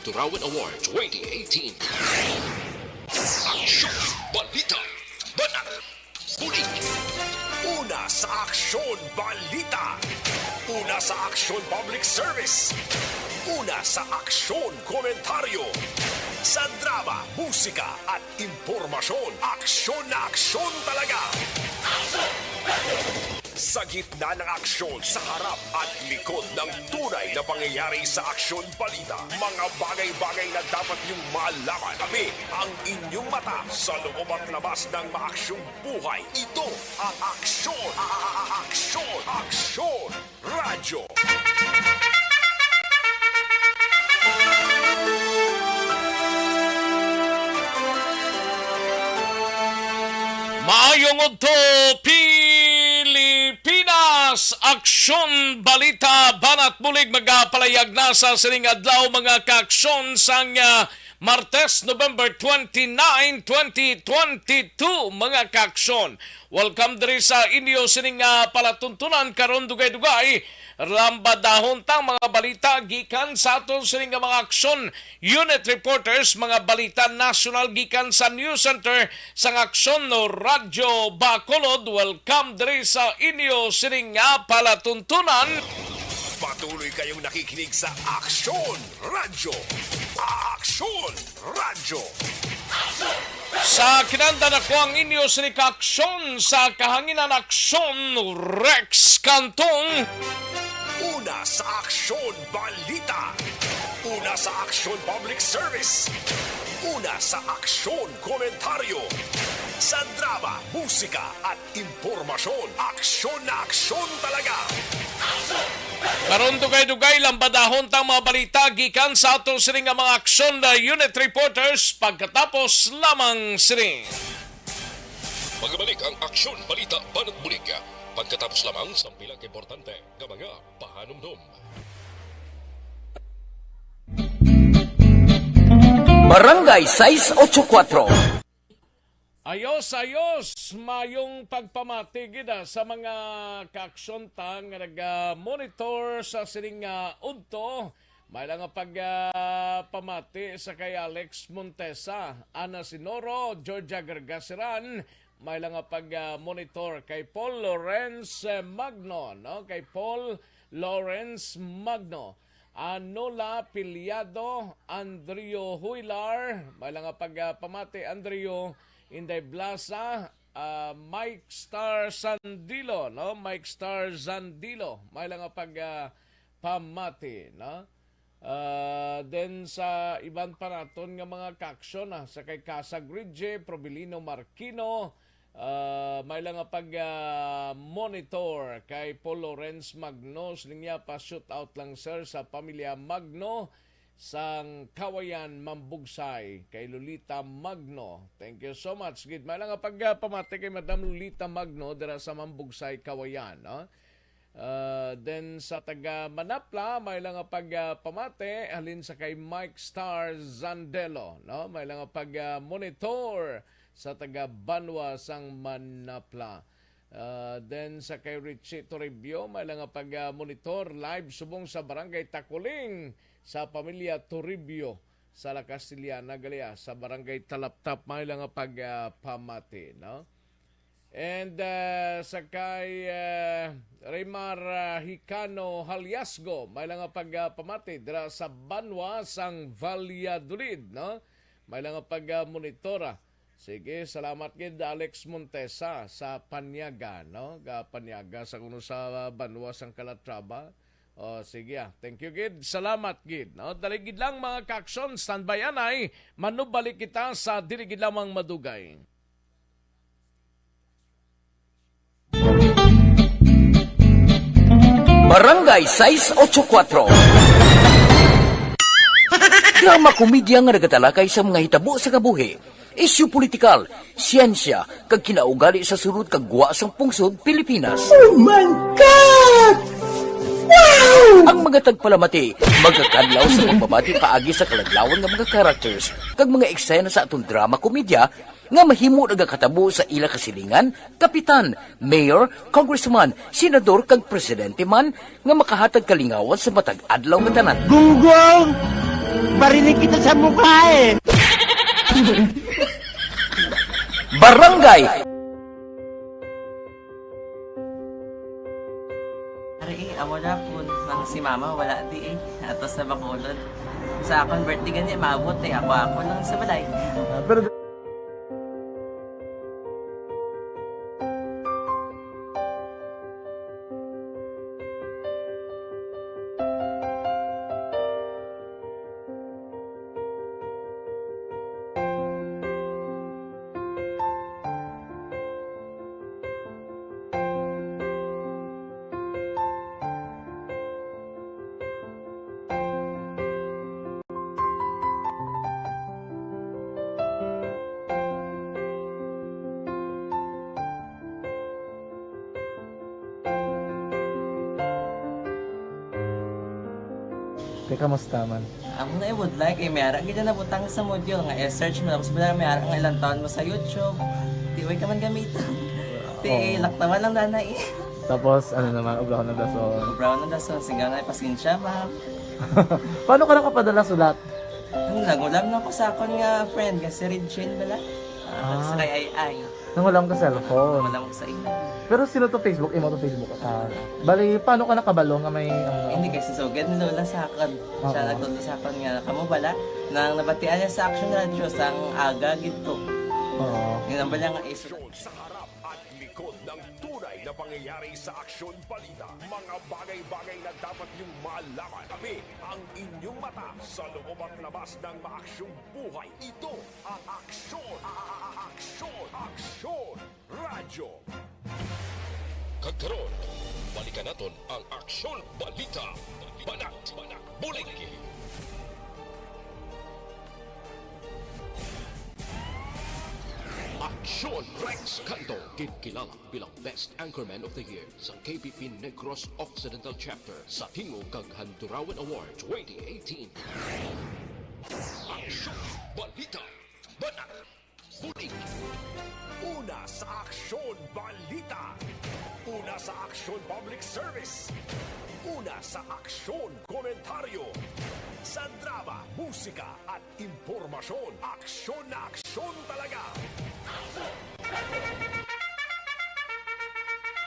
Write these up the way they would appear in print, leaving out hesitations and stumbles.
Turawan Award 2018. Aksyon, balita, banat, pulik. Una sa Aksyon Balita. Una sa Aksyon Public Service. Una sa Aksyon Komentaryo. Sa drama, musika at impormasyon, aksyon na aksyon talaga. Sa gitna ng aksyon, sa harap at likod ng tunay na pangyayari sa Aksyon Balita, mga bagay-bagay na dapat niyong malaman. Kami ang inyong mata sa loob at labas ng maaksyong buhay. Ito ang Aksyon! Aksyon! Aksyon! Radyo! Maayong udto Pilipinas, Aksyon Balita Banat Bulig magapalayag na sa sining adlaw mga kaaksyon sang Martes, November 29, 2022 mga kaaksyon. Welcome diri sa inyo sining palatuntunan karon dugay-dugay lambadahon tang mga balita gikan sa aton sining mga aksyon unit reporters, mga balita national gikan sa News Center sang Aksyon no Radyo Bacolod. Welcome diri sa inyo sining palatuntunan. Patuloy kayong nakikinig sa Aksyon Radyo. Aksyon Radyo. Sa kinandan ako ang inyo sining aksyon sa kahanginan aksyon Rex Cantong. Una sa Aksyon Balita. Una sa Aksyon Public Service. Una sa Aksyon Komentaryo. Sa drama, musika at impormasyon, aksyon na aksyon talaga. Karon dugay-dugay lambadahon tang mga balita gikan sa aton sining mga aksyon na unit reporters pagkatapos lamang sining. Magbalik ang Aksyon, balita, banat, bulig. Pagkatapos lamang sa pilang importante ng mga pahanumdum. Barangay 684. Ayos, mayong pagpamati gida sa mga kaaksyon tang nag-monitor sa sining udto. May lang pagpamati sa kay Alex Montesa, Ana Sinoro, Georgia Gargasiran. May lang pag-monitor kay Paul Lawrence Magno, no? Kay Paul Lawrence Magno. Anola Piliado, Andrio Huilar, may lang pagpamati Andrio Inday Blasa, Mike Star Sandilo, no? Mike Star Zandilo, may lang pagpamati, no? Then sa iban pa naton nga mga kaaksyon sa kay Casa Gridje, Probilino Marquino, may lang pag-monitor kay Paul Lawrence Magno. Silinya pa shoot out lang sir sa pamilya Magno sang Kawayan Mambugsay kay Lolita Magno. Thank you so much. Gid may lang pagpamati kay Madam Lolita Magno dira sa Mambugsay Kawayan, no? Then sa taga Manapla may lang pagpamati halin sa kay Mike Star Zandelo, no? May lang pag-monitor sa taga Banwa sang Manapla. Then sa kay Richie Toribio may lang pag-monitor live subong sa Barangay Takuling sa pamilya Toribio sa La Castillana Galea sa Barangay Talaptap may lang pagpamati, no? And sa kay Raymar Hicano Haliasgo may lang pagpamati dira sa Banwa sang Valladolid, no? May lang pag-monitora. Sige, salamat gid Alex Montesa sa Panyaga, no? Panyaga sa kuno sa Banwa sang Calatrava. Sige thank you gid. Salamat gid, no? Dali gid lang mga kaaksyon, standby anay, manubalik kita sa dili gid lamang madugay. Barangay 684. Drama komedya nga nagatalakay sa mga hitabo sa kabuhi. Isyu politikal, siyensya, kag kinaugali sa surut kag guwa sang pungsod Pilipinas. Oh my God! Wow! Ang mga tagpalamati, magkakadlaw sa pagbabati paagi sa kalaglawan ng mga characters kag mga eksena sa atong drama komedya nga mahimo nagakatabo sa ila kasilingan, kapitan, mayor, congressman, senador kag presidente man nga makahatag kalingawan sa matag adlaw nga tanan. Gunggong! Bari Papaparinig kita sa mukha eh! Barangay Ari, amo na po. Nang si mama, wala di eh. Atos sa Bacolod. Sa akong birthday ganyan, maabot eh. Ako lang sa balay. Pero teka, kamusta man? Amo na would like eh. Mayara gina na butang sa module nga search mo. Tapos bala mayara nga ilang taon mo sa YouTube. Di way ka man gamitan. Di laktawan lang dana eh. Tapos, ano naman, ublaw ng dason. Brown na dason. Sigaw na pasensya ma'am. Paano ka nakapadala sulat? Nagulam na ko sa akon nga friend. Kasi Regine bala. Sa kay ay. Nangulam ka cellphone. Wala mo sa ina. Pero sino to Facebook? Imo to Facebook. Bali, paano ka nakabalo nga may... Hindi kasi sugad ni Lola sa akin. Siya nagtulong sa akin nga, kamo bala, nang nabatian niya sa Action Radio sang aga gito. Oo. Yung nang bala nga iso. Aksyon sa harap at likod ng tunay na pangyayari sa aksyon balita. Mga bagay-bagay na dapat niyong malaman. Kami ang inyong mata sa loob at labas ng maaksyong buhay. Ito ang aksyon. Aksyon Radyo. Kagkaroon, balikan naton ang Aksyon Balita. Banat Bulig. Aksyon Rex Canto, kilala bilang Best Anchorman of the Year sa KPP Negros Occidental Chapter sa Tingog kag Handurawan Award 2018. Aksyon Balita. Banat Bulig. Una sa Aksyon Balita. Una sa Aksyon Public Service. Una sa Aksyon Komentaryo. Sa drama, musika at impormasyon. Aksyon na aksyon talaga.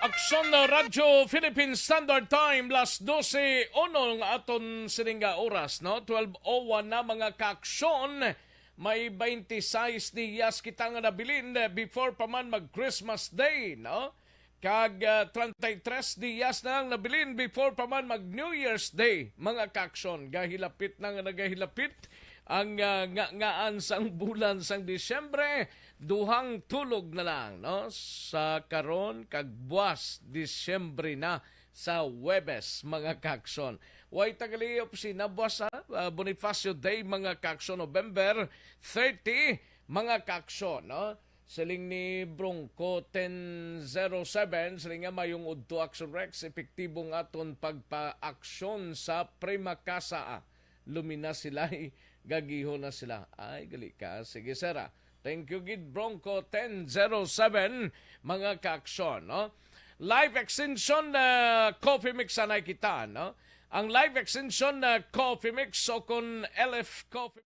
Aksyon na Radyo Philippine Standard Time las 12:00 nga aton sininga oras, no? 12:01 na mga kaaksyon. May 26 diyas kita nga nabilin before pa man mag-Christmas Day, no? Kag 33 diyas na ang nabilin before pa man mag-New Year's Day. Mga kaaksyon, gahilapit na nga nagahilapit ang ngaan sang bulan sang Disyembre. Duhang tulog na lang, no? Sa karon kag buwas Disyembre na sa Webes, mga kaaksyon. Way tagaliyop si nabuwas Bonifacio Day, mga kaaksyon, November 30, mga kaaksyon, no? Siling ni Bronco 1007, siling nga mayong udto Action Rex, epektibo nga aton pagpa-aksyon sa Prima Casa. Lumina sila, gagiho na sila. Ay, gali ka. Sige, sera. Thank you, Gid Bronco 1007, mga kaaksyon, no? Live extension na coffee mix na kita, no? Ang live extension na coffee mix o kung LF Coffee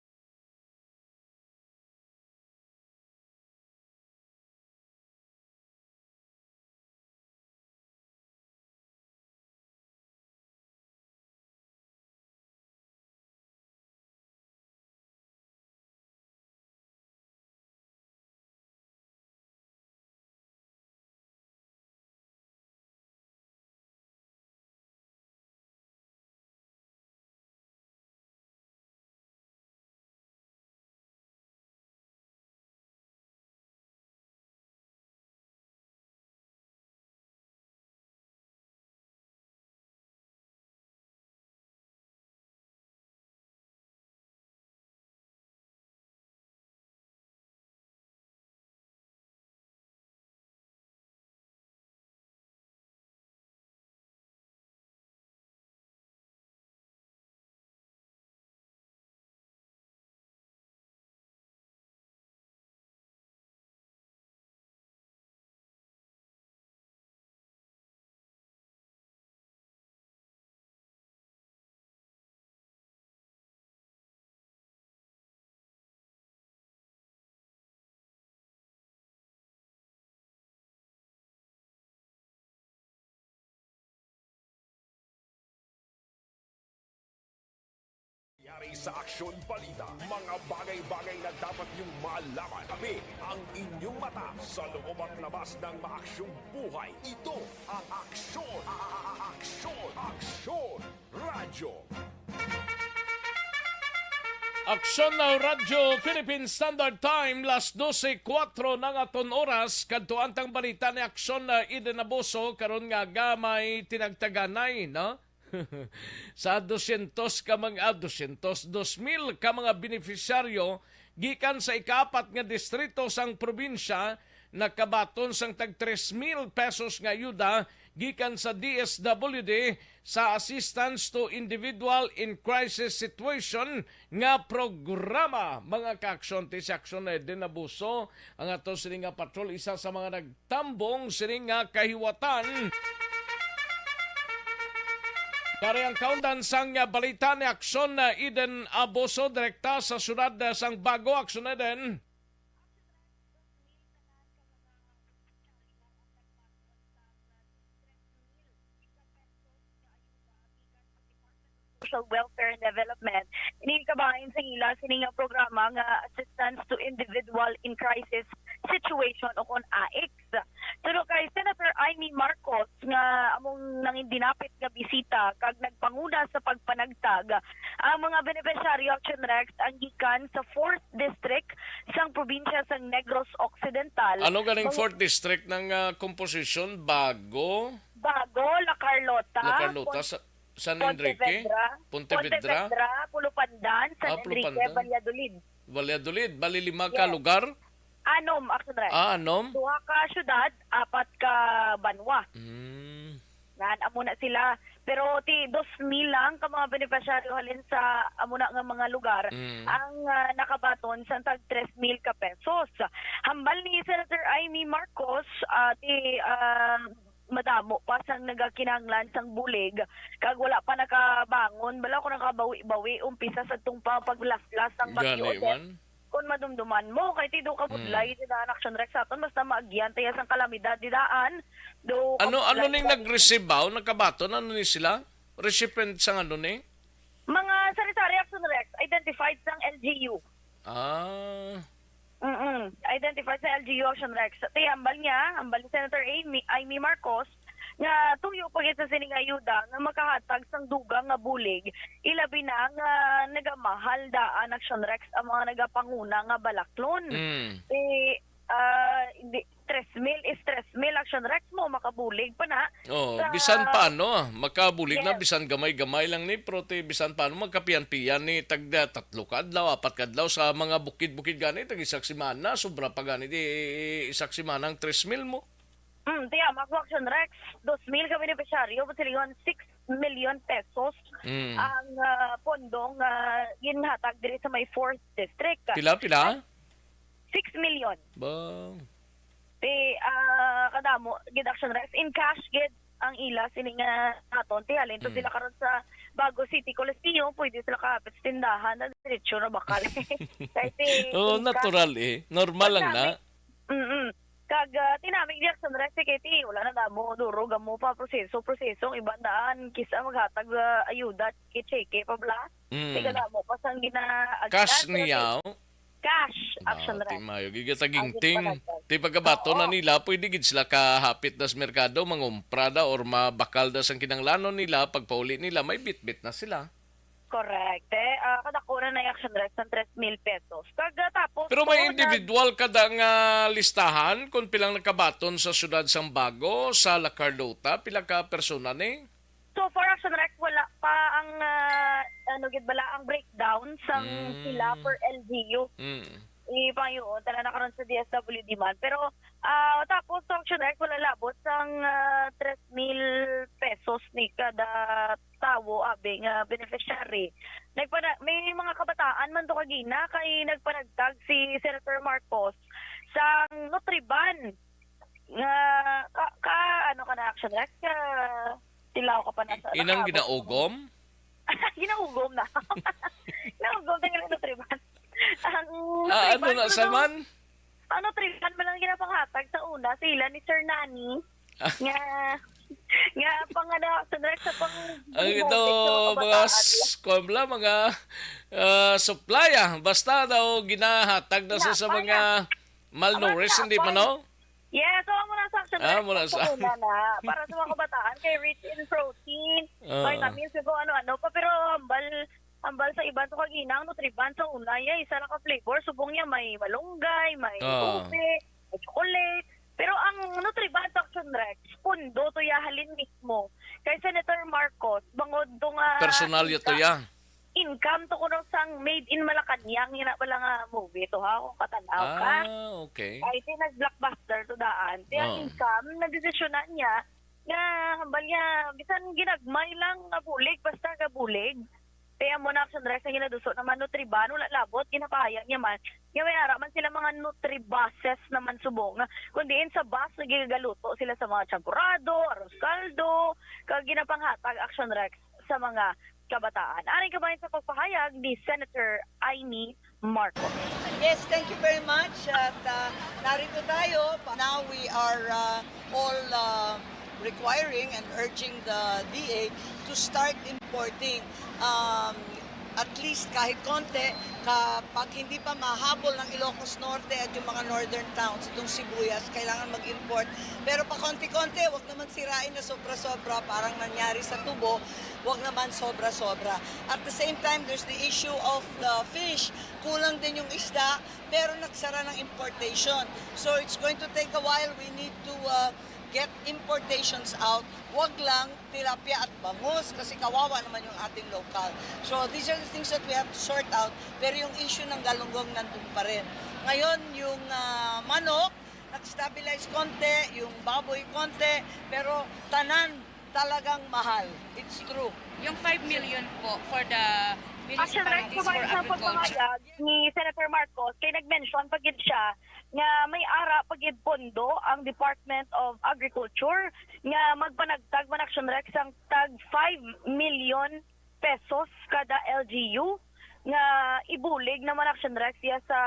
pangyayari sa Aksyon Balita. Mga bagay-bagay na dapat niyong malaman. Kami ang inyong mata sa loob at labas ng maaksyong buhay. Ito ang Aksyon! Aksyon! Radyo! Aksyon na Radyo Philippine Standard Time, las 12:04 ng aton oras, kadto antang balita ni Aksyon na Eden Abuso, karon nga gamay tinagtaganay, no? Sa 200 ka mga 202,000 ka mga beneficiaryo gikan sa ikapat nga distrito sang probinsya nakabaton sang tag 3,000 pesos nga ayuda gikan sa DSWD sa Assistance to Individual in Crisis Situation nga programa. Mga kaaksyon ti si Aksyon na Eden Abuso ang ato sini nga patrol, isa sa mga nagtambong sini nga kahiwatan. Kari ang kaundan sang balita ni Aksyon na Eden Abuso direkta sa syudad sang Bago. Aksyon Eden. Social Welfare and Development. Ini kabahin sa ila sining nga programa nga Assistance to Individual in Crisis Situation o kon AICS. Pero kay Senator Amy Marcos nga among nang dinapit nga bisita kag nagpanguna sa pagpanagtag ang mga beneficiaryo Action Rex ang gikan sa 4th District sang probinsya sang Negros Occidental. Ano galing 4th District ng composition? Bago? La Carlota. San Enrique? Pontevedra? Pulupandan, San Enrique, Pulupandan. Valladolid. Bali 5 ka lugar? Anom, Action Rex. Anom? 2 ka syudad, 4 ka banwa. Nan amo na sila, pero ti 2,000 lang ka mga beneficiaryo halin sa amo na nga mga lugar ang nakabaton sa tag 3,000 ka pesos. Hambal ni Senator Amy Marcos ti madamo pa sang nagakinanglan sang bulig kag wala pa nakabangon bala ko nakabawi-bawi umpisa sa tung paglaslas sang bagyo. Gani man. Kung madumduman mo kay tido ka budlay di daan Action Rex aton basta maagyan tayo sang kalamidad di daan do Ano ning nag-receive ba? Nakabaton? Ano ni sila? Recipient sang ano ni? mga sari-sari Action Rex identified sang LGU. Identified sa LGU Action Rex. Hambal ni Senator Amy Marcos nga tuyo pag sa sining ayuda nga makahatag sang dugang nga bulig ilabi na nga nagamahal daan Action Rex ang mga nagapanguna nga balaklon. 3,000 is 3,000 Action Rex mo makabulig pa na. Bisan paano makabulig na bisan gamay-gamay lang ni prote bisan paano magkapian-pian ni tagda 3 ka adlaw 4 ka adlaw sa mga bukid-bukid gani tag isak semana sobra pa gani di isak semana ang 3,000 mo. Tiya, Action Rex, 2,000 ka beneficiaryo, patiligon 6 million pesos ang pondong ginhatag diri sa may 4th District. Pila? 6 million. Bang. Kadamo, gid Action Rex, in cash gid ang ila sining aton. Tihalin to sila karon sa Bago City Coliseum, pwede sila kapit sa tindahan na diretsyo na bakal. Natural normal lang na. Kag tinamig di Action Rex kay wala na damo duro gamo pa proseso ang ibandaan kisa maghatag ayuda kay cheque pa bla. Tiga damo pa sang Cash niya. Cash Action Rex. Mayo gigatagingting. Ti pagkabato na nila pwede gid sila kahapit das merkado mangumprada or mabakal das ang kinanglanon nila pagpauli nila may bitbit na sila. Correct. Kadako na Action Rex ng 3,000 pesos. Tapos pero may individual kada nga listahan kung pilang nakabaton sa syudad sang Bago sa La Carlota pila ka persona ni? So for Action Rex wala pa ang ang breakdown sang sila per LGU. Ipangyuon tala na karon sa DSWD man pero tapos sa Action Rex wala labot sang 3,000 pesos ni kada tawo abing beneficiary. May mga kabataan man to kagina kay nagpanagtag si Senator Marcos sa Nutriban nga ano ka na Action Rex tilaw ka pa na sa inang ginaugom? Ginaugom na. Ginaugom na Nutriban. Ano na saman? Ano Nutriban man lang ginapanghatag sa una sila ni Sir Nani nga Nga panganak sa direct sa pang Ang ito, mga mga supply basta daw ginahatag na sa mga malnourished, hindi pa no? Yes, so muna sa action Muna sa na para sa mga kabataan kay rich in protein, vitamins kung ano-ano pa, pero hambal sa iba to kaginang nutriban sa una isa lang ka flavor subong niya may malunggay, may ube, may chocolate. Pero ang Nutriban Action Rex, pundo to yahalin mismo. Kay Senator Marcos, bangod to nga personalya to ya. Income to kuno sang made in Malacanang, yun na pala nga movie to ha, kung katanaw ka. Okay. Ay, nag-blockbuster to daan. Kaya income, nagdesisyonan niya, nga hambal niya, bisan ginagmay lang nga bulig, basta nga bulig. Kaya mo na Action Rex na ginaduso naman Nutriban, wala labot, ginapahayag niya man. Nga may araman sila mga Nutribuses naman subong. Kundiin sa bus, nagigagaluto sila sa mga champurado, arroz caldo, kag ginapanghatag Action Rex sa mga kabataan. Aring kabayan sa pagpahayag ni Senator Amy Marcos. Yes, thank you very much. At narito tayo. Now we are all requiring and urging the DA to start importing at least kahit konti kapag hindi pa mahabol ng Ilocos Norte at yung mga northern towns, itong Sibuyas, kailangan mag-import. Pero pa konti-konti, wag naman sirain na sobra-sobra parang nangyari sa tubo, wag naman sobra-sobra. At the same time, there's the issue of the fish. Kulang din yung isda, pero nagsara ng importation. So it's going to take a while. We need to get importations out. Wag lang tilapia at bangus kasi kawawa naman yung ating local. So these are the things that we have to sort out. Pero yung issue ng galunggong nandun pa rin. Ngayon, yung manok, nag-stabilize konti, yung baboy konti, pero tanan talagang mahal. It's true. Yung 5 million po for the Action Rex, municipalities for kumain sa agriculture. pagpahayag ni Senator Marcos, kay nag-mention pagid siya nga may ara pagid pondo ang Department of Agriculture nga magpanagtag man Action Rex ang tag 5 million pesos kada LGU nga ibulig naman Action Rex ya sa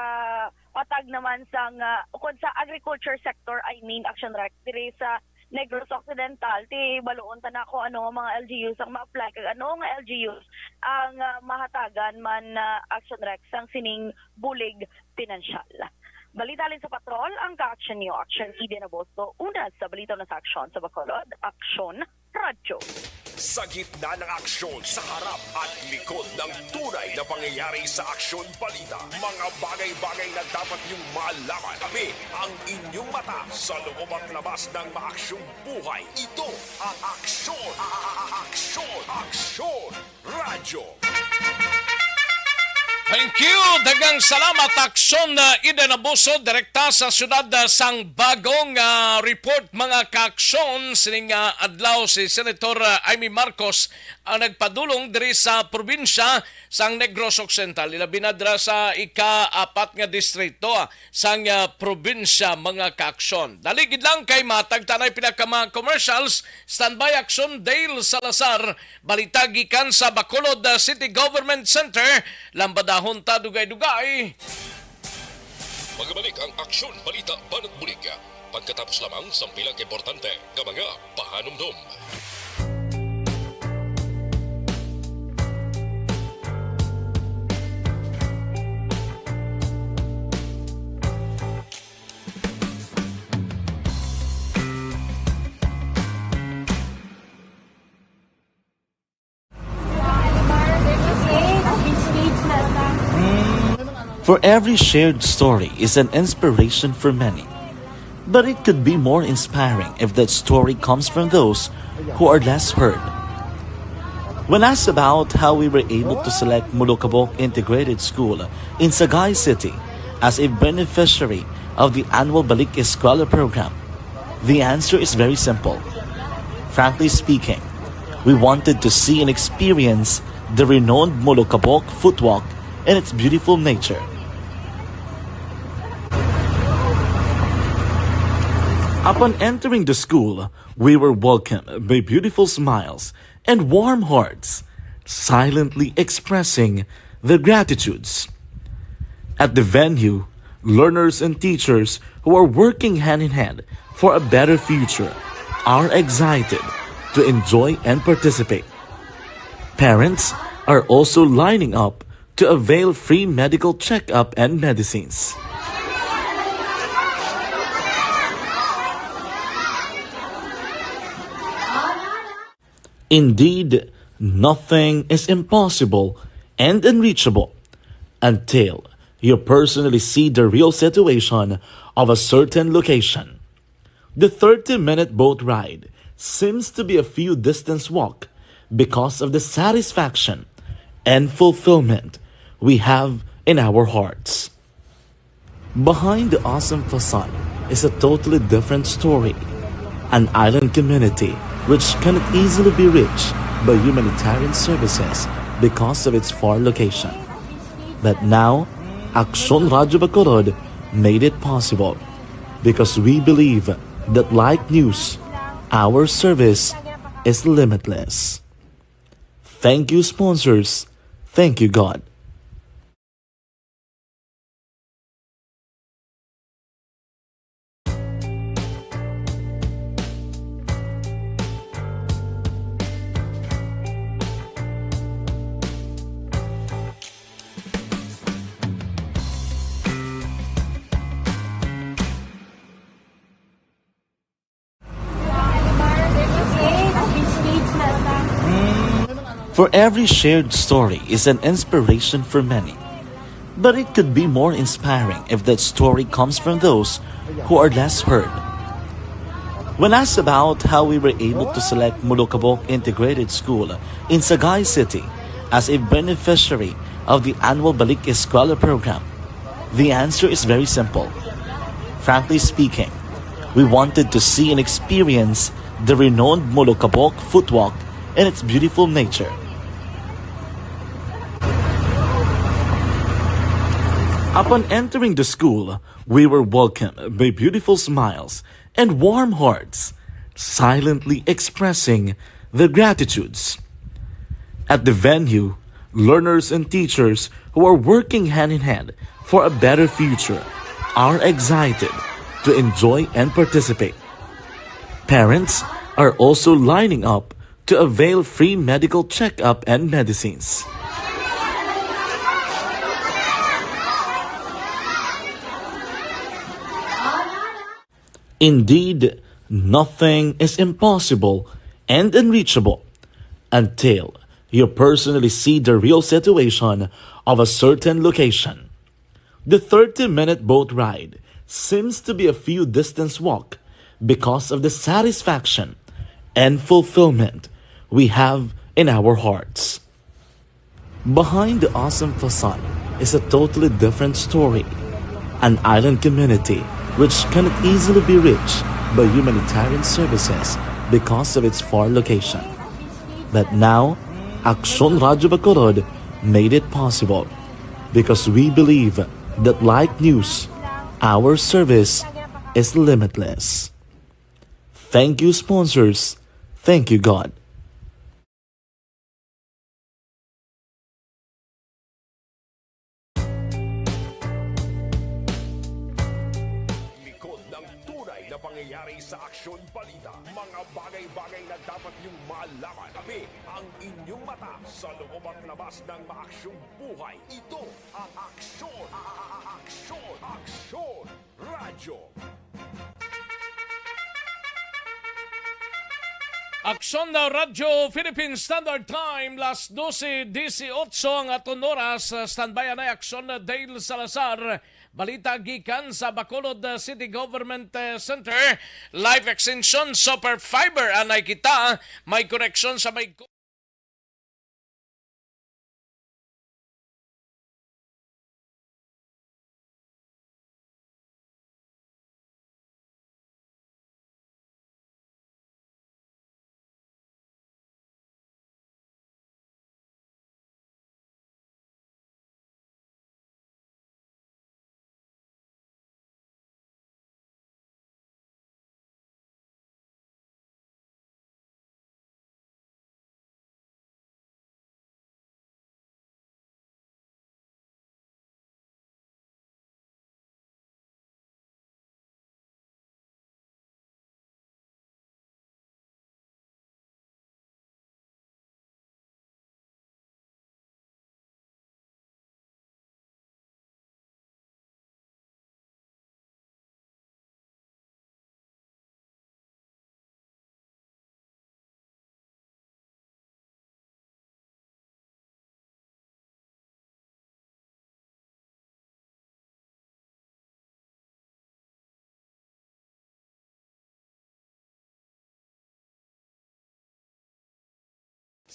patag naman sa ukod sa agriculture sector, I mean Action Rex dire sa Negros Occidental ti baluon ta nako ano mga LGUs ang ma-apply kag ano nga LGUs ang mahatagan man Action Rex ang sining bulig pinansyal. Balita rin sa patrol, ang ka-action niyo, Action Eden Agosto, una sa balita na sa aksyon sa Bacolod, Action Radyo. Sa gitna ng aksyon, sa harap at likod ng tunay na pangyayari sa Aksyon Balita, mga bagay-bagay na dapat niyong malaman. Kami ang inyong mata sa loob at labas ng maaksyong buhay. Ito ang Aksyon! Aksyon Radyo! Thank you! Dagang salamat Aksyon Eden Abuso, direkta sa syudad sang bagong report mga kaaksyon sining adlaw si Senator Amy Marcos ang nagpadulong diri sa probinsya sang Negros Occidental. Ilabi na dira sa ika-4 nga distrito sang probinsya mga kaaksyon. Daligid lang kay matag tanay pinaka commercials. Standby Aksyon Dale Salazar, balita gikan sa Bacolod City Government Center. Lambadahon ta dugay-dugay. Magbalik ang Aksyon Balita Banat Bulig. Pagkatapos lamang sa pilang importante ng mga pahanumdum. For every shared story is an inspiration for many. But it could be more inspiring if that story comes from those who are less heard. When asked about how we were able to select Mulukabok Integrated School in Sagay City as a beneficiary of the annual Balik Eskwela program, the answer is very simple. Frankly speaking, we wanted to see and experience the renowned Mulukabok footwalk and its beautiful nature. Upon entering the school, we were welcomed by beautiful smiles and warm hearts, silently expressing their gratitudes. At the venue, learners and teachers who are working hand in hand for a better future are excited to enjoy and participate. Parents are also lining up to avail free medical checkup and medicines. Indeed, nothing is impossible and unreachable until you personally see the real situation of a certain location. The 30-minute boat ride seems to be a few distance walk because of the satisfaction and fulfillment we have in our hearts. Behind the awesome facade is a totally different story. An island community which cannot easily be reached by humanitarian services because of its far location. But now, Aksyon Radyo Bacolod made it possible because we believe that like news, our service is limitless. Thank you, sponsors. Thank you, God. For every shared story is an inspiration for many. But it could be more inspiring if that story comes from those who are less heard. When asked about how we were able to select Mulukabok Integrated School in Sagay City as a beneficiary of the annual Balik Eskwela program, the answer is very simple. Frankly speaking, we wanted to see and experience the renowned Mulukabok footwalk in its beautiful nature. Upon entering the school, we were welcomed by beautiful smiles and warm hearts, silently expressing their gratitudes. At the venue, learners and teachers who are working hand in hand for a better future are excited to enjoy and participate. Parents are also lining up to avail free medical checkup and medicines. Indeed, nothing is impossible and unreachable until you personally see the real situation of a certain location. The 30-minute boat ride seems to be a few distance walk because of the satisfaction and fulfillment we have in our hearts. Behind the awesome facade is a totally different story. An island community which cannot easily be reached by humanitarian services because of its far location. But now, Aksyon Radyo Bacolod made it possible because we believe that like news, our service is limitless. Thank you, sponsors. Thank you, God. Likod ng tunay na pangyayari sa Aksyon Balita, mga bagay-bagay na dapat niyong malaman. Kami ang inyong mata sa loob at labas ng maaksyong buhay. Ito ang Aksyon! Aksyon! Aksyon! Radyo! Aksyon na Radyo Philippine Standard Time, las 12:18 ang aton oras. Standby na Aksyon na Dale Salazar. Balita gikan sa Bacolod City Government Center. Live extension super fiber anay kita. May correction sa may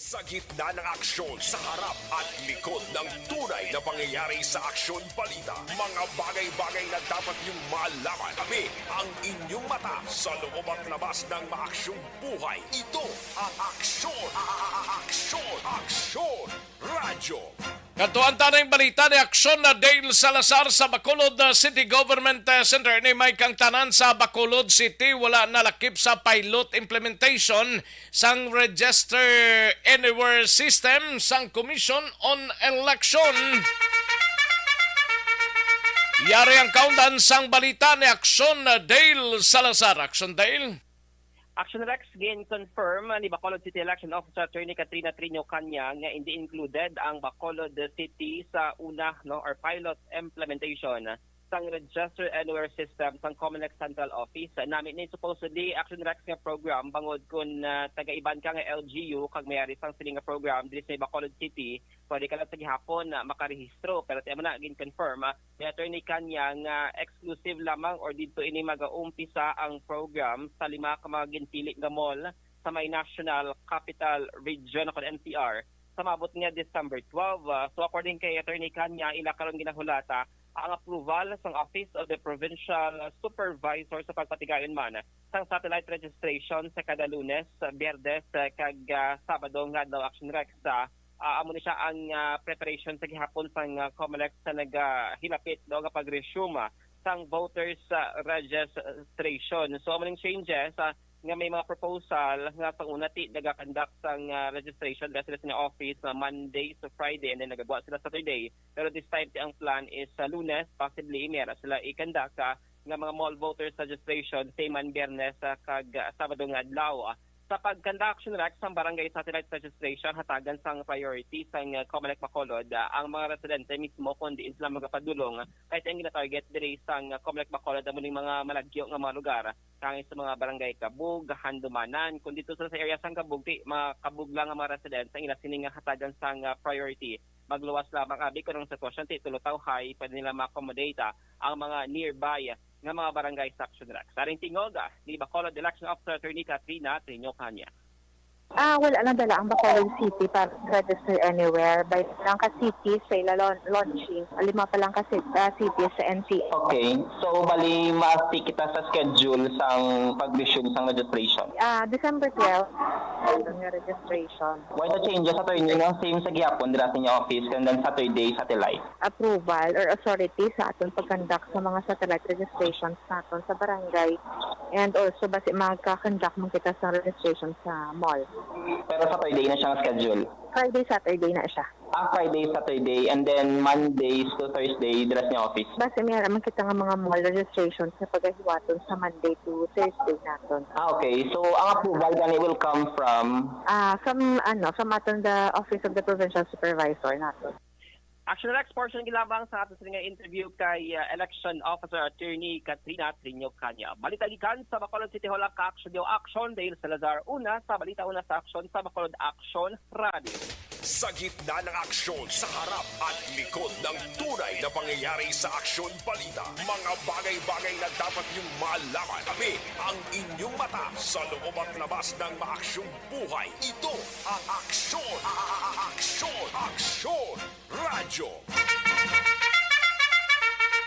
Sa gitna ng aksyon, sa harap at likod ng tunay na pangyayari sa Aksyon Balita, mga bagay-bagay na dapat niyong malaman. Kami ang inyong mata sa loob at labas ng maaksyong buhay. Ito ang Aksyon! Aksyon! Aksyon! Radyo! Katuan tanang balita ni Aksyon na Dale Salazar sa Bacolod City Government Center ni may kang tanan sa Bacolod City wala nalakip sa pilot implementation sang Register Anywhere System sang Commission on Election. Yari ang kaundan sang balita ni Aksyon na Dale Salazar. Aksyon Dale? Action Rex gain confirm ni Bacolod City Election Officer Attorney Katrina Trino Canya nga hindi included ang Bacolod City sa una or pilot implementation sang Register Anywhere System sang Comelec Central Office. Namin ni supposedly Action Rex nga program bangod kung taga-iban ka nga LGU kag mayari sang siling nga program dili sa Bacolod City pwede ka lang sa gihapon makarehistro pero tiyan mo na gin confirm ni Attorney Canya nga exclusive lamang or dito ini mag-uumpisa ang program sa 5 ka mga ginpili nga mall sa may National Capital Region o NCR sa maabot nga December 12. So according kay Attorney Canya ila karon ginahulata ang approval sang Office of the Provincial Supervisor sa pagpatigayon man sang satellite registration sa kada Lunes, Biyernes kag Sabado nga daw Action Rex amo ni siya ang preparation sa gihapon sang Comelec sa nagahilapit daw nga pag-resume sang voters registration. So amo ning changes nga may mga proposal nga sa una ti nagakandak sang registration dahil sila sa office na Monday to Friday and then nagagawa sila Saturday. Pero this time ti ang plan is Lunes, possibly meron sila ikandak nga mga mall voters registration same man Biyernes kag Sabado nga adlaw. Sa pagkanda Action Rex sang barangay satellite registration hatagan sang priority sang Comelec Bacolod ang mga residente mismo kundi sila magapadulong kahit ang gina-target diri sang Comelec Bacolod amo ning mga malagyo nga mga lugar kangay sa mga barangay Kabug, Handumanan kun dito sa area sang Kabug mga Kabug lang nga mga residente ang ila sining hatagan sang priority magluwas lamang abi kanang sitwasyon ti Tulutaw High pwede nila ma-accommodate ang mga nearby nga mga barangay sa Action Rex. Saring tingog ni Bacolod Election Officer Attorney Katrina Trino Canya. Wala lang dala ang Bacolod City para register anywhere. By lang ka city sa ila launching. 5 pa lang ka city sa NCA. Okay. So, bali, maasti kita sa schedule sang pag-resume sang registration. December 12, ang registration. Why the changes sa inyo nga same sa gihapon dira sa inyo office and then Saturday satellite? Approval or authority sa aton pag-conduct sa mga satellite registrations naton sa barangay. And also, basi magka-conduct mo kita sa registration sa mall. Pero Saturday na siyang schedule? Friday, Saturday na siya. Friday, Saturday, and then Mondays to Thursday, dress niya office? Basta may naman kita nga mga mall registration sa paghahiwaton sa Monday to Thursday naton. Okay. So, ang approval gani will come from? From aton the Office of the Provincial Supervisor naton. Action Rex portion gilabang sa ato nga interview kay Election Officer Attorney Katrina Trino Canya. Balitalikan sa Bacolod City Hall ka Action Dale Salazar una sa balita una sa aksyon sa Bacolod Action Radio. Sa gitna ng aksyon, sa harap at likod ng tunay na pangyayari sa Aksyon Balita, mga bagay-bagay na dapat niyong malaman. Kami ang inyong mata sa loob at labas ng maaksyong buhay. Ito ang Aksyon! Aksyon! Aksyon! Radyo!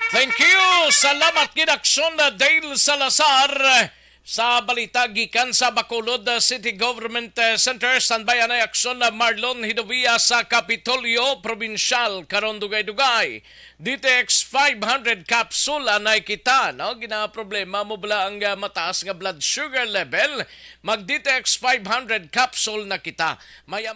Thank you! Salamat kid Aksyon na Dale Salazar sa balita gikan sa Bacolod City Government Center. Standby na aksyon na Marlon Hidovia sa Kapitolyo Provincial karon dugay-dugay. DTX 500 capsule anay kita, no? Gina problema mo bala ang mataas nga blood sugar level, mag DTX 500 capsule na kita. May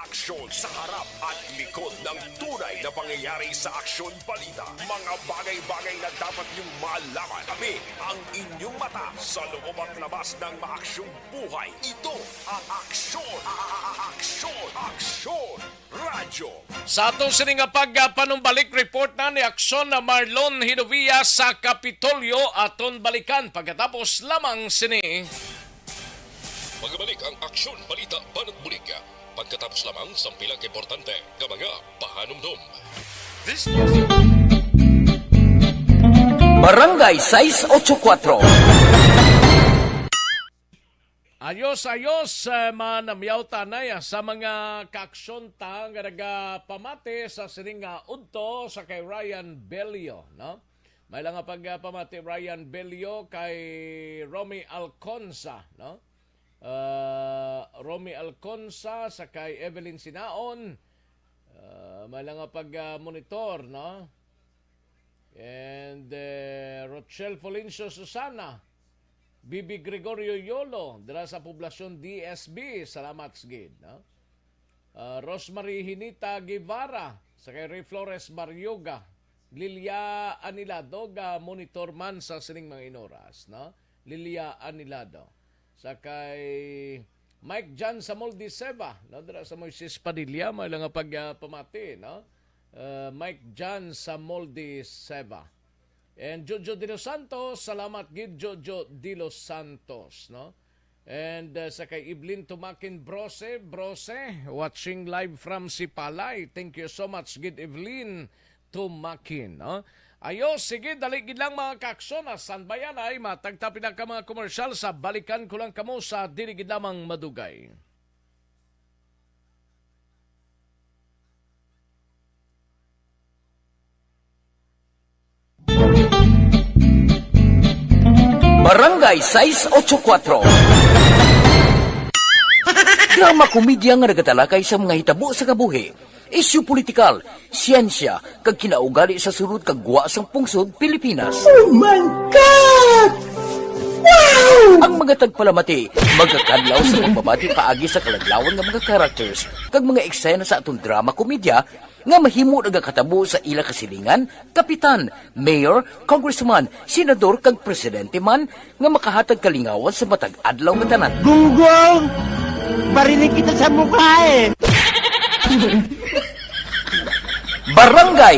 aksyon sa harap at likod ng tunay na pangyayari sa Aksyon Balita. Mga bagay-bagay na dapat niyong malaman. Kami ang inyong mata sa loob at labas ng maaksyong buhay. Ito ang Aksyon! Aksyon! Radyo! Sa atong sini nga pagpanumbalik report na ni Aksyon na Marlon Hinovia sa Kapitolyo aton balikan pagkatapos lamang sini. Magbalik ang Aksyon Balita Banat Bulig. Pagkatapos lamang sa pilang importante nga mga pahanumdum. This is Barangay 684. Ayos, manamyaw tanay sa mga kaaksyon ta nga nagapamati sa sininga udto sa kay Ryan Belio, no? May lang nga pagpamati Ryan Belio kay Romy Alconza, no? Romy Alconza sa kay Evelyn Sinaon, may lang nga pag-monitor, no? And Rochelle Folincio Susana, Bibi Gregorio Yolo, dira sa poblasyon DSB, salamat gid, no? Rosemary Hinita Guevara, sa kay Ray Flores Baryoga, Lilia Anilado, monitor man sa sining mga inoras, no? Lilia Anilado. Sa kay Mike Jan Samol de Seva, no? Dira sa Moises Padilla, may lang nga pagpamati, no? Mike Jan Samol de Seva. And Jojo de los Santos, salamat gid Jojo de los Santos, no? And sa kay Evelyn Tumakin Brose, watching live from Sipalay. Thank you so much gid Evelyn Tumakin, no? Ayos, sige, dali gid lang mga kaaksyon. San bayan ay matagtapin ka mga komersyal sa balikan ko lang kamo sa dili gid lamang madugay. Barangay 684. Drama komedya nga nagatalakay sa mga hitabo sa kabuhi, isyu politikal, siyensya, kag kinaugali sa sulod kag guwa sang pungsod Pilipinas. Oh my God! Wow! Ang mga tagpalamati, magkakadlaw sa pagbabati paagi sa kalaglawan nga mga characters kag mga eksena sa atong drama komedya nga mahimo nagakatabo sa ila kasilingan, kapitan, mayor, congressman, senador kag presidente man nga makahatag kalingawan sa matag adlaw nga tanan. Gunggong! Barinig kita sa mukha eh! Barangay!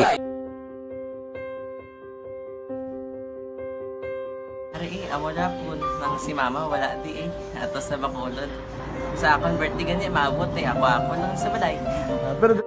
Ari, wala po. Nang si mama, wala di eh. Atos na Bacolod. Sa akong birthday ganyan, maabot eh. Ako lang sa balay. Pero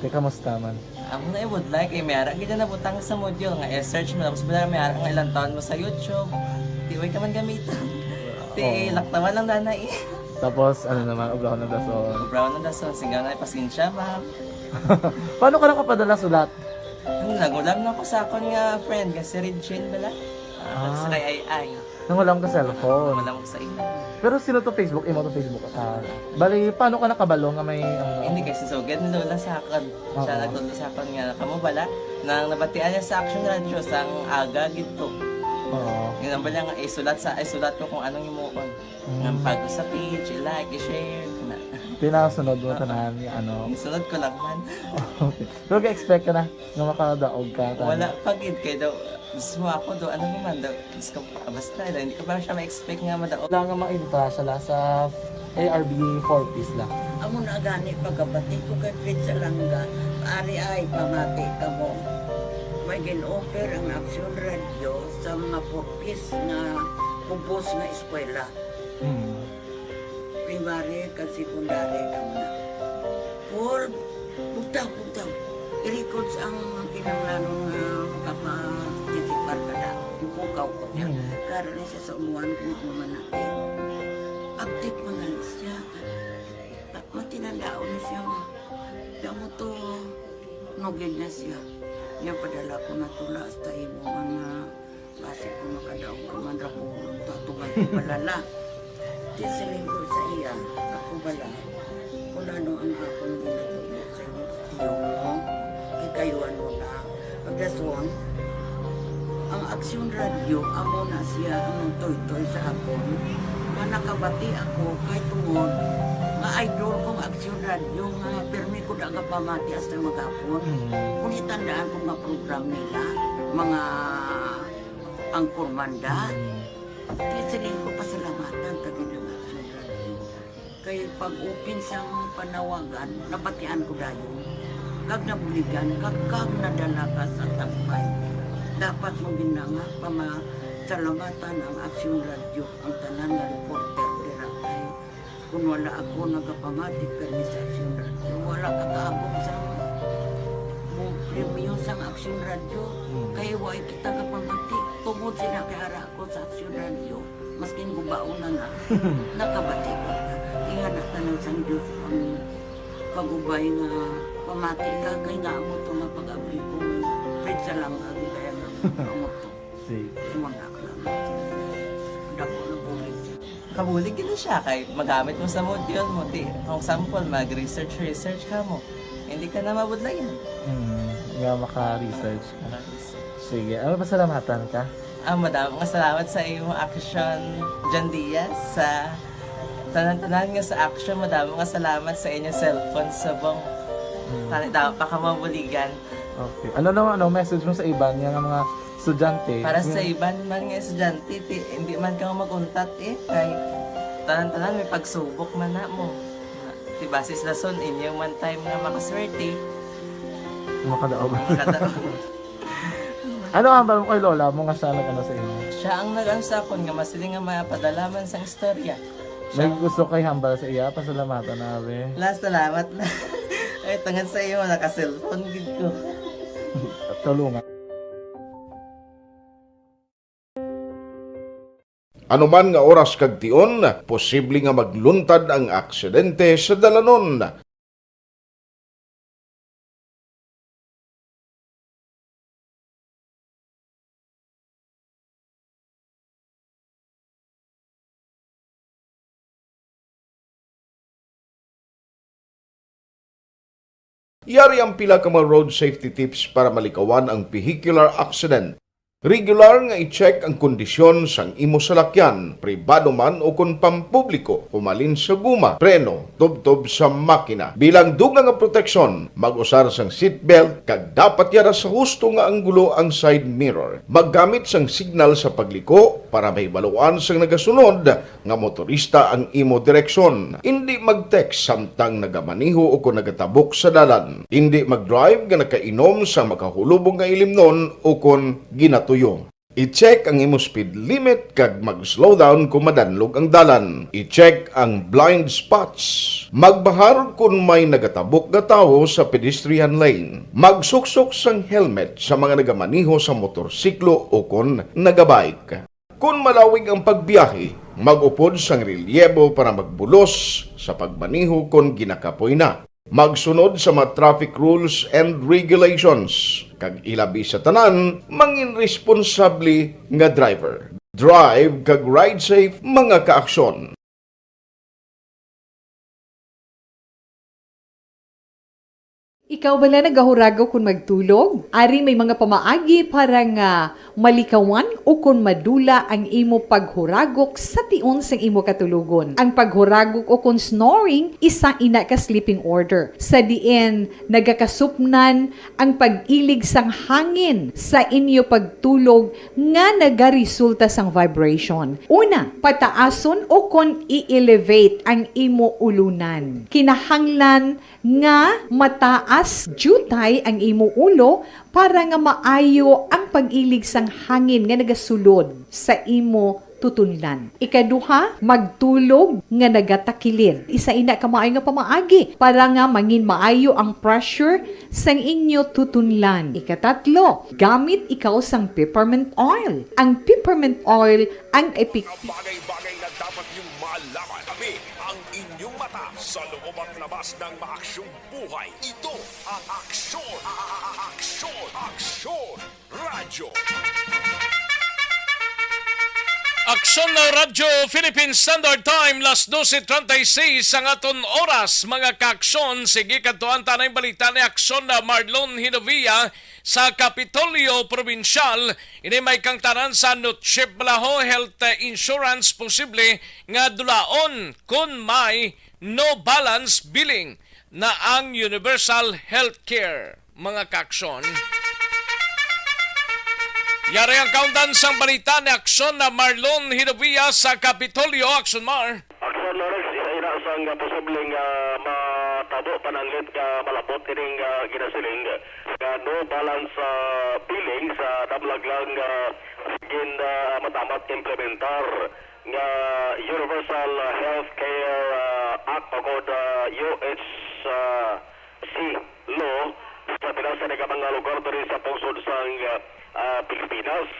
kamusta man? Ako na would like eh, mayara gid na butang sa module nga search mo tapos bala mayara nga ilang taon mo sa YouTube. Di way ka man gamitan. Di laktawan lang danay. Tapos ano naman, ubra na dason. Ubra na dason, singa nga pasensya ma'am. Paano ka nakapadala sulat? Nagulam na ko sa akon nga friend nga si Regine bala. Sa kay ay. Nang wala ka cellphone. Wala ko sa ina. Pero sino to Facebook? Imo to Facebook. Bali, paano ka nakabalo nga may... Hindi kasi so, ganun lola sa akin. Siya nagtulo sa akin nga, kamo bala, nang nabatian niya sa Action Radio sang aga gito. Oo. Yun ang bala nga, isulat ko kung anong imukon. Nang pag sa page, i-like, i-share. Pinasunod mo tanan ni ano? Isunod ko lang man. Okay. Pero ka-expect ka na nga makadaog ka? Wala, pagid kayo daw. Gusto mo ako do, ano naman daw, gusto ko, basta daw, hindi ko parang siya ma-expect nga madaog. Wala nga maibita siya sa ARB 4-piece lang. Amo na gani pagkabati ko kay Fred sa langga, ari ay pamati ka mo. May gin-offer ang Action Radio sa mga 4-piece na kumpos na eskwela. Primary kag secondary ka na. For, bugtaw. I-records ang kinanglanong tanaw ko niya. Karon siya sa umuan kung umanakit. Update mo na siya. Matinandao na siya. Damo to, nugid na siya. Niya padala ko na tula hasta imo mga base ko makadaog ka man ra ko tatugan ko balala. Di siling ko sa iya, ako bala. Kung ano ang akong ginatulo sa iyo mo, kikayuan mo na. Pagdaswang, ang Aksyon Radio, amo na siya ang toy-toy sa akon. Manakabati ako kay tungod nga idol kong Aksyon Radio nga permi ko daga pamati hasta magapon. Kung itandaan ko nga program nila, mga angkor manda, kisiling ko pasalamatan tagin ng Aksyon Radio. Kaya pag-upin siyang panawagan, nabatian ko dayon. Kag nabuligan, kag nadala ka sa takpay. Dapat mong ginanga pamasalamatan ang Aksyon Radio, ang tanan na reporter dira kay kung wala ako nagapamatik kami sa Aksyon Radio, wala kakaabot sa premium sa Aksyon Radio, kaya wala kita kapamatik. Tungod sila kay ara ako sa Aksyon Radio, maskin gubauna na, nakabati ko na. Inga na tanong sa Diyos ang pagubay nga pamati ka, kaya nga mo ito nga pag-abay kong Fred sa lang, agi kaya nga mo ito. Imunak lang. Dako na bulig siya. Kabulig gina siya kay magamit mo sa module mo. Kung sample, mag-research ka mo. Hindi ka na mabudlayan. Nga maka-research ka. Sige, ano pasalamatan ka? Madaming salamat sa iyong action, John Diaz, sa tanan-tanan nga sa action. Madaming salamat sa inyong cellphone sa bong. Dapat pa ka mabuligan. Okay. Ano message mo sa iban nga mga estudyante? Para sa iban man nga estudyante, hindi man ka makuntat kay tanan-tanan may pagsubok man na mo. Basis lason inyong man time nga makaswerte. Makadaog. Ano ang mo kay Lola mo nga sana sa inyo? Siya ang nag-ansakon nga masiling nga mapadalaman sang istorya. May gusto kay hambal sa iya, pasalamatan nabe. Last salamat na. Ay, tangan sa iyo, naka-cellphone gid ko. Tulungan. Anuman nga oras kag tion, posible nga magluntad ang aksidente sa dalanon. Yari ang pila ka mga road safety tips para malikawan ang vehicular accident. Regular nga i-check ang kondisyon sang imo salakyan, pribado man o kung pampubliko, pumalin sa guma, preno, tubtob sa makina. Bilang dugang nga proteksyon, mag-usar sang seatbelt, kag dapat yara sa husto nga anggulo ang side mirror. Maggamit sang signal sa pagliko para may baluan sang nagasunod nga motorista ang imo direksyon. Hindi mag-text samtang nagamaniho o kung nagatabok sa dalan. Hindi mag-drive nga nakainom sa makahulubong nga ilimnon o kung ginatuyo. I-check ang imo speed limit kag mag-slow down kung madanlog ang dalan. I-check ang blind spots. Magbahar kung may nagatabok nga tawo sa pedestrian lane. Magsuksok sang helmet sa mga nagamaniho sa motorsiklo o kung nagabike. Kung malawig ang pagbiyahe, mag-upod sang relyebo para magbulos sa pagmaniho kung ginakapoy na. Magsunod sa mga traffic rules and regulations. Kag ilabi sa tanan, mangin responsable nga driver. Drive kag ride safe mga kaaksyon. Ikaw bala nagahurago kung magtulog? Ari may mga pamaagi para nga malikawan o kung madula ang imo paghuragok sa tion sang imo katulugon. Ang paghuragok o kung snoring, isa ina ka sleeping order. Sa diin, nagakasupnan ang pag-ilig sang hangin sa inyo pagtulog nga nagaresulta sang vibration. Una, pataason o kung i-elevate ang imo ulunan. Kinahanglan nga mataas jutay ang imo ulo para nga maayo ang pag-ilig sang hangin nga nagasulod sa imo tutunlan. Ikaduha, magtulog nga nagatakilid. Isa ina ka maayo nga pamaagi para nga mangin maayo ang pressure sang inyo tutunlan. Ikatatlo, gamit ikaw sang peppermint oil. Ang peppermint oil ang Bagay-bagay na dapat yung malaman. Kami ang inyong mata sa loob at labas ng maaksyong buhay. Ito ang Aksyon! Aksyon! Aksyon! Radyo! Aksyon na Radyo Philippine Standard Time, las 12:36 ang aton oras, mga kaaksyon. Sige kantuan tanay balita ni Aksyon na Marlon Hinovia sa Kapitolyo Provincial. Ini may kang tanan sa Nutship Balaho Health Insurance posible nga dulaon kung may no balance billing na ang Universal Healthcare, mga kaaksyon. Yari ang kaundan sang balita ni Aksyon na Marlon Hinovia sa Kapitolyo. Aksyon Mar. Aksyon Lawrence, isa sang posibleng matabo pananglit nga malabot ining ginasiling nga no balance billing sa damlaglang gin matamat implementar nga Universal Healthcare Act o UHC law sa pinasa ng mga lugar diri sa pungsod sang Pilipinas.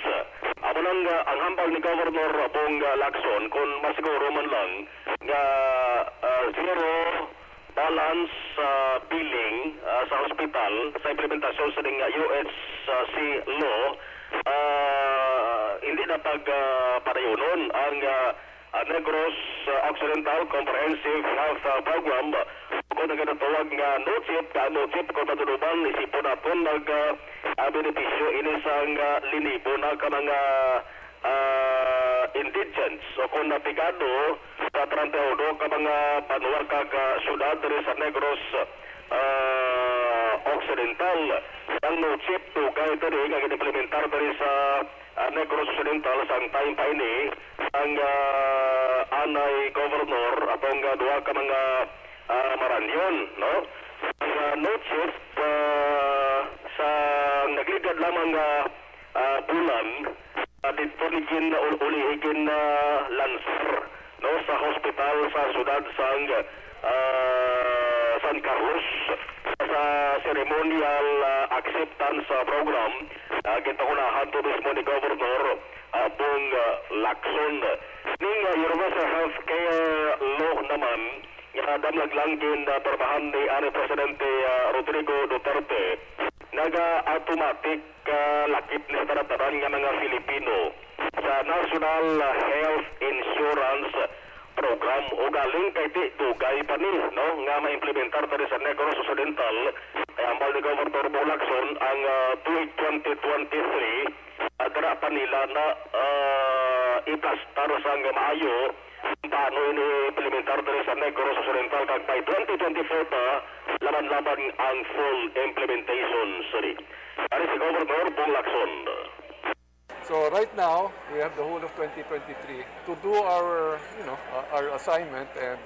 Amo nang ang hambal ni Governor Bong Lacson kung masiguro man lang nga zero balance billing sa hospital sa implementasyon sa ng UHC law, hindi na pagpadayonon ang Negros Occidental Comprehensive Health Program kung nagatawag nga no-chip kung natunuban isipon natin benepisyo ini sang linibo na ka mga indigents o kung napigado sa 31 ka mga panuwar kag syudad diri sa Negros Occidental ang no-chip tugay diri nga implementar diri sa Negros Occidental sang time pa ini ang anay governor atong duha ka mga maranyon, no? No-chip sa nagligad lamang bulan dito nigin ulihigin na lancer, no, sa hospital sa sudad sang San Carlos sa ceremonial acceptance program gitakunahan to mismo ni Governor Bong Lacson. Ning Universal Healthcare Law naman damlag lang din perbahan ni Ani Presidente Rodrigo Duterte naga-automatic lakip ni sa tarataran nga mga Filipino sa National Health Insurance Program o galing kay ti dugay pa ni, no, nga ma-implementar tadi sa Negros Occidental ay ambal ni Governor Bong Lacson ang tuig 2023 dara pa nila na iplastar sa maayo paano ini-implementar diri sa Negros Occidental kag by 2024 pa laban-laban ang full implementation. Sorry. Ari si Governor Bong Lacson. So right now we have the whole of 2023 to do our our assignment and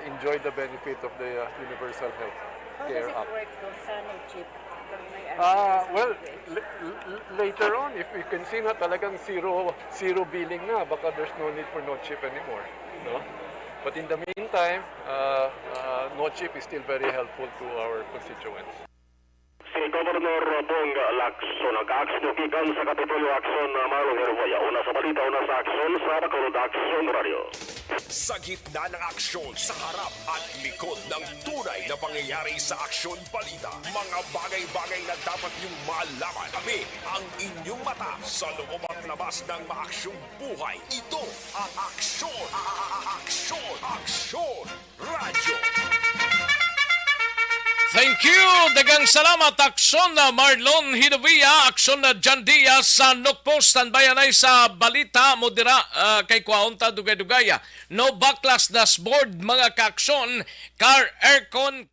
enjoy the benefit of the Universal Health Care Act. How does it work doon sa no-chip? Well, later on, if you can see na talagang zero billing na, baka there's no need for no-chip anymore. No? But in the meantime, no-chip is still very helpful to our constituents. Si Governor Bong Lacson nag-aksyon gikan sa Kapitolyo Aksyon Marlon Hinovia. Una sa balita, una sa aksyon sa Bacolod Aksyon Radio. Sa gitna ng aksyon, sa harap at likod ng tunay na pangyayari sa aksyon balita, mga bagay-bagay na dapat niyong malaman. Kami ang inyong mata sa loob at labas ng maaksyong buhay. Ito ang Aksyon! Aksyon! Aksyon! Radyo! Thank you! Dagang salamat, Aksyon na Marlon Hinovia, Aksyon na John Diaz sa Nokpost. Tanbayan ay sa balita mo dira kay Kwaunta Dugay-Dugaya. No backlash dashboard, mga kaaksyon, car aircon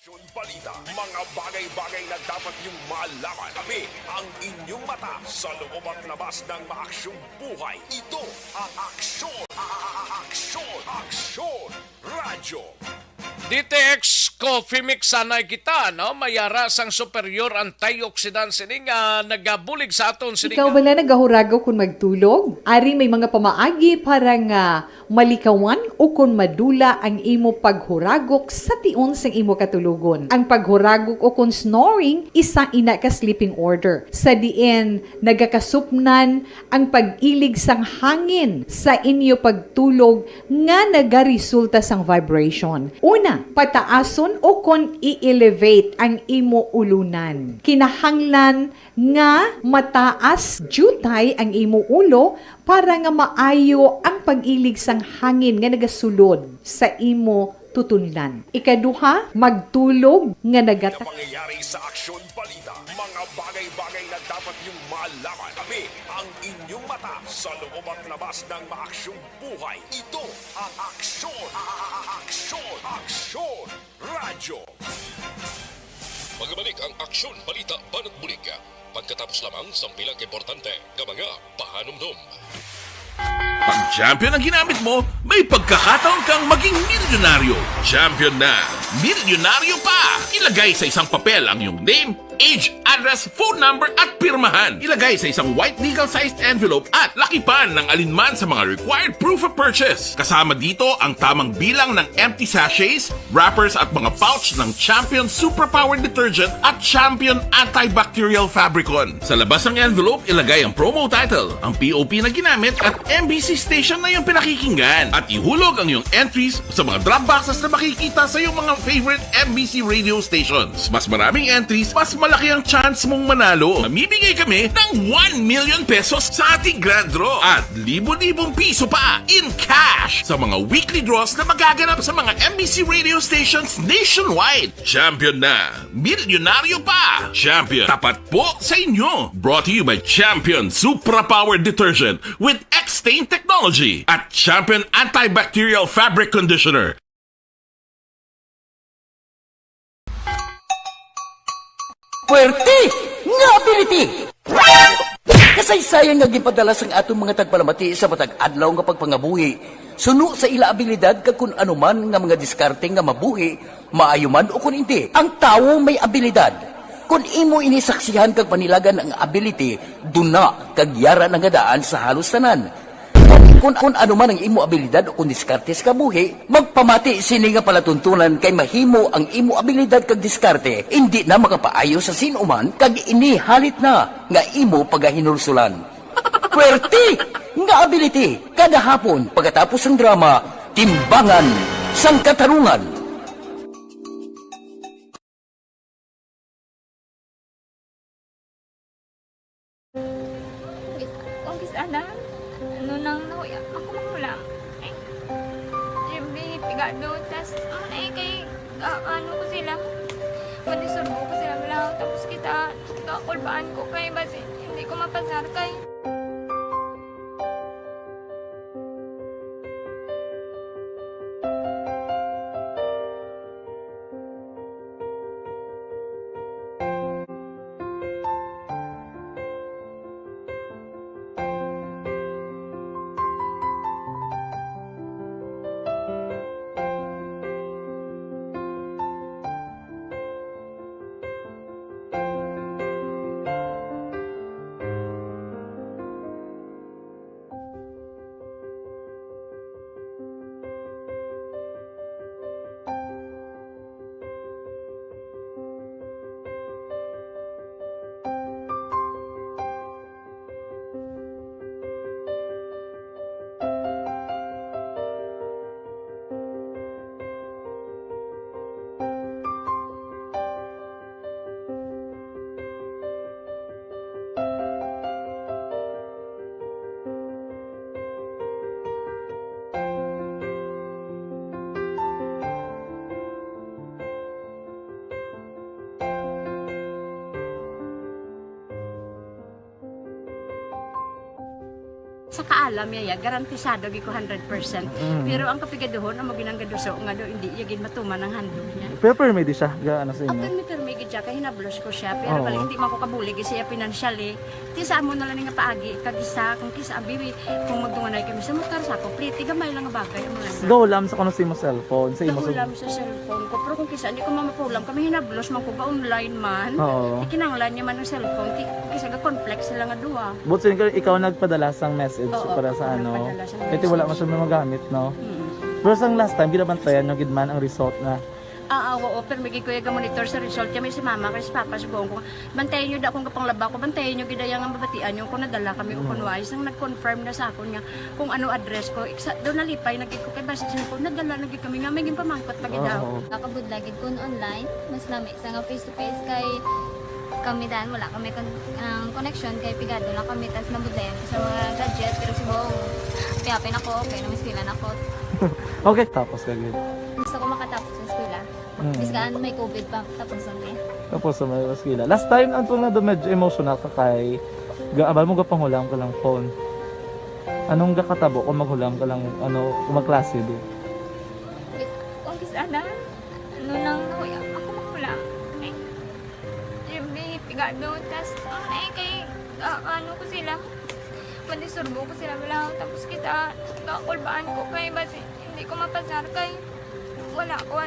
Aksyon Balita, mga bagay-bagay na dapat niyong malaman. Kami ang inyong mata sa loob at labas ng maaksyong buhay. Ito ang Aksyon! Aksyon! Radyo! DTX Coffee Mix sanay kita, no? Mayara sang superior antioxidant sining nagabulig sa aton sining. Ikaw bala nagahurago kung magtulog? Ari may mga pamaagi para nga malikawan o kung madula ang imo paghuragok sa tion sang imo katulugon. Ang paghuragok o kung snoring, isa ina ka sleeping order. Sa diin, nagakasupnan ang pag-ilig sang hangin sa inyo pagtulog nga nagaresulta sang vibration. Una, pataason o kon i-elevate ang imo ulunan. Kinahanglan nga mataas jutay ang imo ulo para nga maayo ang pag-ilig sang hangin nga nagasulod sa imo tutunlan. Ikaduha, magtulog nga nagata. Pangyayari sa Aksyon Balita, mga bagay-bagay na dapat niyong malaman. Kami ang inyong mata sa loob at labas ng maaksyong buhay. Ito ang Aksyon! Aksyon! Radyo! Magbalik ang Aksyon Balita Banat Bulig. Pagkatapos lamang sa pilang importante ng mga pahanumdum. Pag champion ang ginamit mo, may pagkakataon kang maging milyonaryo. Champion na, milyonaryo pa! Ilagay sa isang papel ang iyong name, age, address, phone number at pirmahan. Ilagay sa isang white legal-sized envelope at lakipan ng alinman sa mga required proof of purchase. Kasama dito ang tamang bilang ng empty sachets, wrappers at mga pouch ng Champion Superpower Detergent at Champion Antibacterial Fabricon. Sa labas ng envelope, ilagay ang promo title, ang POP na ginamit at MBC station na yung pinakikinggan. At ihulog ang iyong entries sa mga drop boxes na makikita sa iyong mga favorite MBC radio stations. Mas maraming entries, mas malaki ang chance mong manalo. Mamimigay kami ng 1 million pesos sa ating grand draw at libo-libong piso pa in cash sa mga weekly draws na magaganap sa mga MBC radio stations nationwide. Champion na, milyonaryo pa. Champion, tapat po sa inyo. Brought to you by Champion Superpower Detergent with X-Stain Technology at Champion Antibacterial Fabric Conditioner. Puwerte nga ability! Kasaysayan nga gipadala sang atong mga tagpalamati sa matag adlaw nga pagpangabuhi. Suno sa ila abilidad kag kun anuman nga mga diskarte nga mabuhi, maayo man o kun hindi. Ang tawo may abilidad. Kung imo inisaksihan kag panilagan ang ability, duna kag yara nga daan sa halos tanan. Kung ano man ang imo abilidad o kung diskarte sa kabuhi, magpamati sini nga palatuntunan kay mahimo ang imo abilidad kag diskarte, hindi na makapaayo sa sinuman kag inihalit na nga imo pagahinulsulan. Puwerte nga ability, kada hapon pagkatapos ng drama, Timbangan sang Katarungan. Sana ano nang nauya ako mangulam eh siyempre pigado tas kay ano ko sila manisurbo ko sila lang tapos kita kakulbaan ko kay basi hindi ko mapasar kay Sa kaalam yaya, garantisado gi ko 100%. Pero ang kapigaduhon, ang maginanggaduso, nga do, hindi yagin matuman ang handog niya. Pero permit di siya, gaano sa inyo? Ang permit siya, kaya hinablos ko siya. Pero balik, hindi man ko kabulig siya financially. Tisa mo na lang nga paagi, kagisa, kung kisa ang bibi, kung magdunganay kami sa motor, sa complete, gamay lang nga bagay. Gaulam sa kuno sa imo cellphone, sa imo Gaulam sa cellphone ko. Pero kung kisa, hindi ko mamapulam, kami hinablos man ko ga online man. Ikinanglan niya man ng cellphone, kisa ga complex sila nga duwa. But ikaw nagpadala sang message para sa ano. Kasi wala man siya magamit, no? Pero sang last time, ginabantayan nyo gidman ang result na. Oo, pero may kuya monitor sa result. Kaya may si mama, kasi si papa, si buong ko. Bantayan nyo da kung kapanglaba ko, bantayan nyo gidayang ang babatian nyo kung nadala kami o kunwais. Nang nag-confirm na sa ako niya kung ano address ko. Doon nalipay, nagkik ko kay basis ko, nadala nagkik kami nga, may pamangkot lagi daw. Nakabudlagid ko online, mas nami sa nga face-to-face kay kami dahil wala kami connection kay pigado lang kami tas nabudlayan sa mga gadget pero si Bong piyapin ako okay na miskilan ako. Okay, tapos kagid. Gusto ko makatapos sa eskwela. Biskaan may COVID pa tapos ang Tapos sa may eskwela. Last time ang na do medyo emotional ka kay gaabal mo gapanghulam ka lang phone. Anong gakatabo kung maghulam ka lang kung magklase di? Kung kisana ano nang ako maghulam. Pigado, tas kay ano ko sila madisurbo ko sila bilang tapos kita kakulbaan ko kay basi hindi ko mapasar kay wala ko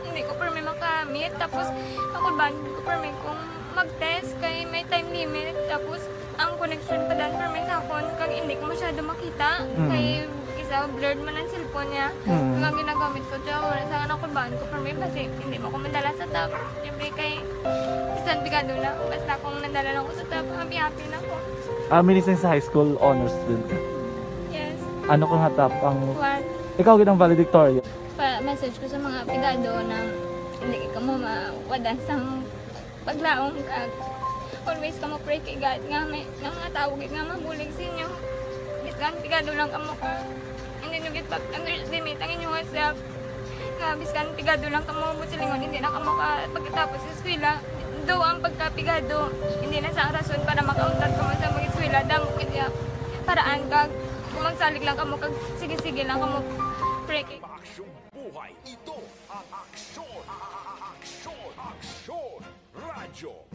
hindi ko permi makamit tapos kakulbaan ko permi kung mag-test kay may time limit tapos ang connection pa dan permi sa phone kag hindi ko masyado makita kay isa blurred man ang cellphone niya kaya ginagamit ko siya wala sa kakulbaan ko permi basi hindi mo ko madala sa tab siyempre kay isang bigado na basta kung nadala lang ko sa tab happy na ako. Minising sa high school honors student ka? Yes. Ano kang hatap ang... What? Ikaw ginang valedictorian? Message ko sa mga pigado na hindi ka mo mawadan sa paglaong kag always ka mo pray kay God nga may mga tawag nga mabulig sa inyo. Biskan pigado lang ka mo ka. Hindi nyo get back underestimate ang inyong self. Nga biskan pigado lang ka mo busilingon hindi na ka mo ka pagkatapos sa eskwela. Do ang pagkapigado, hindi na sa rason para makauntat ka mo sa mga eskwela, damo kaya paraan kag kung magsalig lang ka mo kag sige-sige lang ka mo pray kay Aksyong buhay, ito ang aksyon, aksyon, radyo.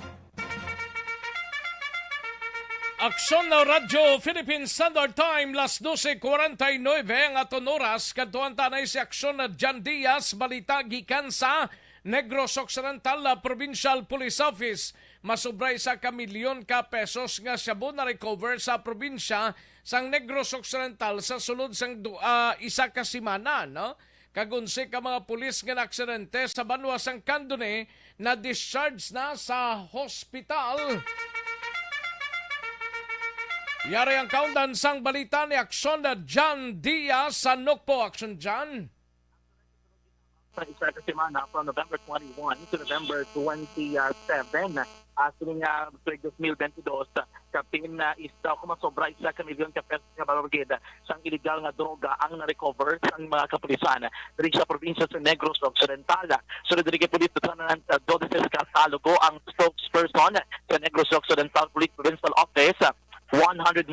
Aksyon na Radyo Philippine Standard Time, las 12:49 ang aton oras. Kantuan tanay si Aksyon na John Diaz, balita gikan sa Negros Occidental Provincial Police Office. Masubray sa kamilyon ka pesos nga shabu na recover sa probinsya sang Negros Occidental sa sulod sang isa ka semana, no? Kagunsi ka mga pulis nga aksidente sa banwa sang Candone na discharge na sa hospital. Yari ang countdown sang balita ni Aksyon na John Diaz sa Nukpo. Aksyon John. Sa isa ka semana from November 21 to November 27. Sining Plegos 2022, kapin na isa kumasobra isa ka milyon ka pesos nga barangay sang illegal nga droga ang na-recover sang mga kapulisan diri sa probinsya sa Negros Occidental. Sunod diri kay Police Lieutenant Dodeses Catalogo ang spokesperson sa Negros Occidental Police Provincial Office. 199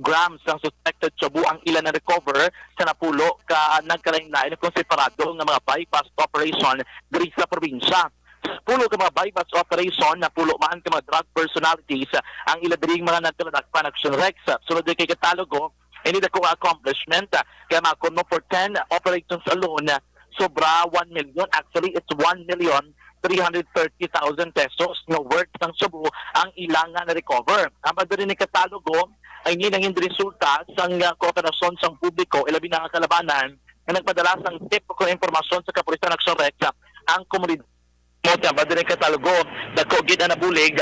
grams ng suspected shabu ang ilan na recover sa napulo ka nagkalain-lain kung separado ng mga bypass operation diri sa probinsya. Pulo ka mga bypass operation na pulo man ka mga drug personalities ang ilan diri mga nagkaladakpan Action Rex. Sunod kay Catalogo, hindi na kong accomplishment kaya makuno for 10 operations alone sobra 1 million. Actually, it's 1,330,000 pesos na worth ng shabu ang ilang na recover. Ang pagdari ni Catalogo ay hindi resulta sa kooperasyon sa publiko ilabi na kalabanan na nagpadala sang tip o informasyon sa Kapulisan Action Rex ang komunidad. Ang pagdari ni Catalogo dako gid na nabulig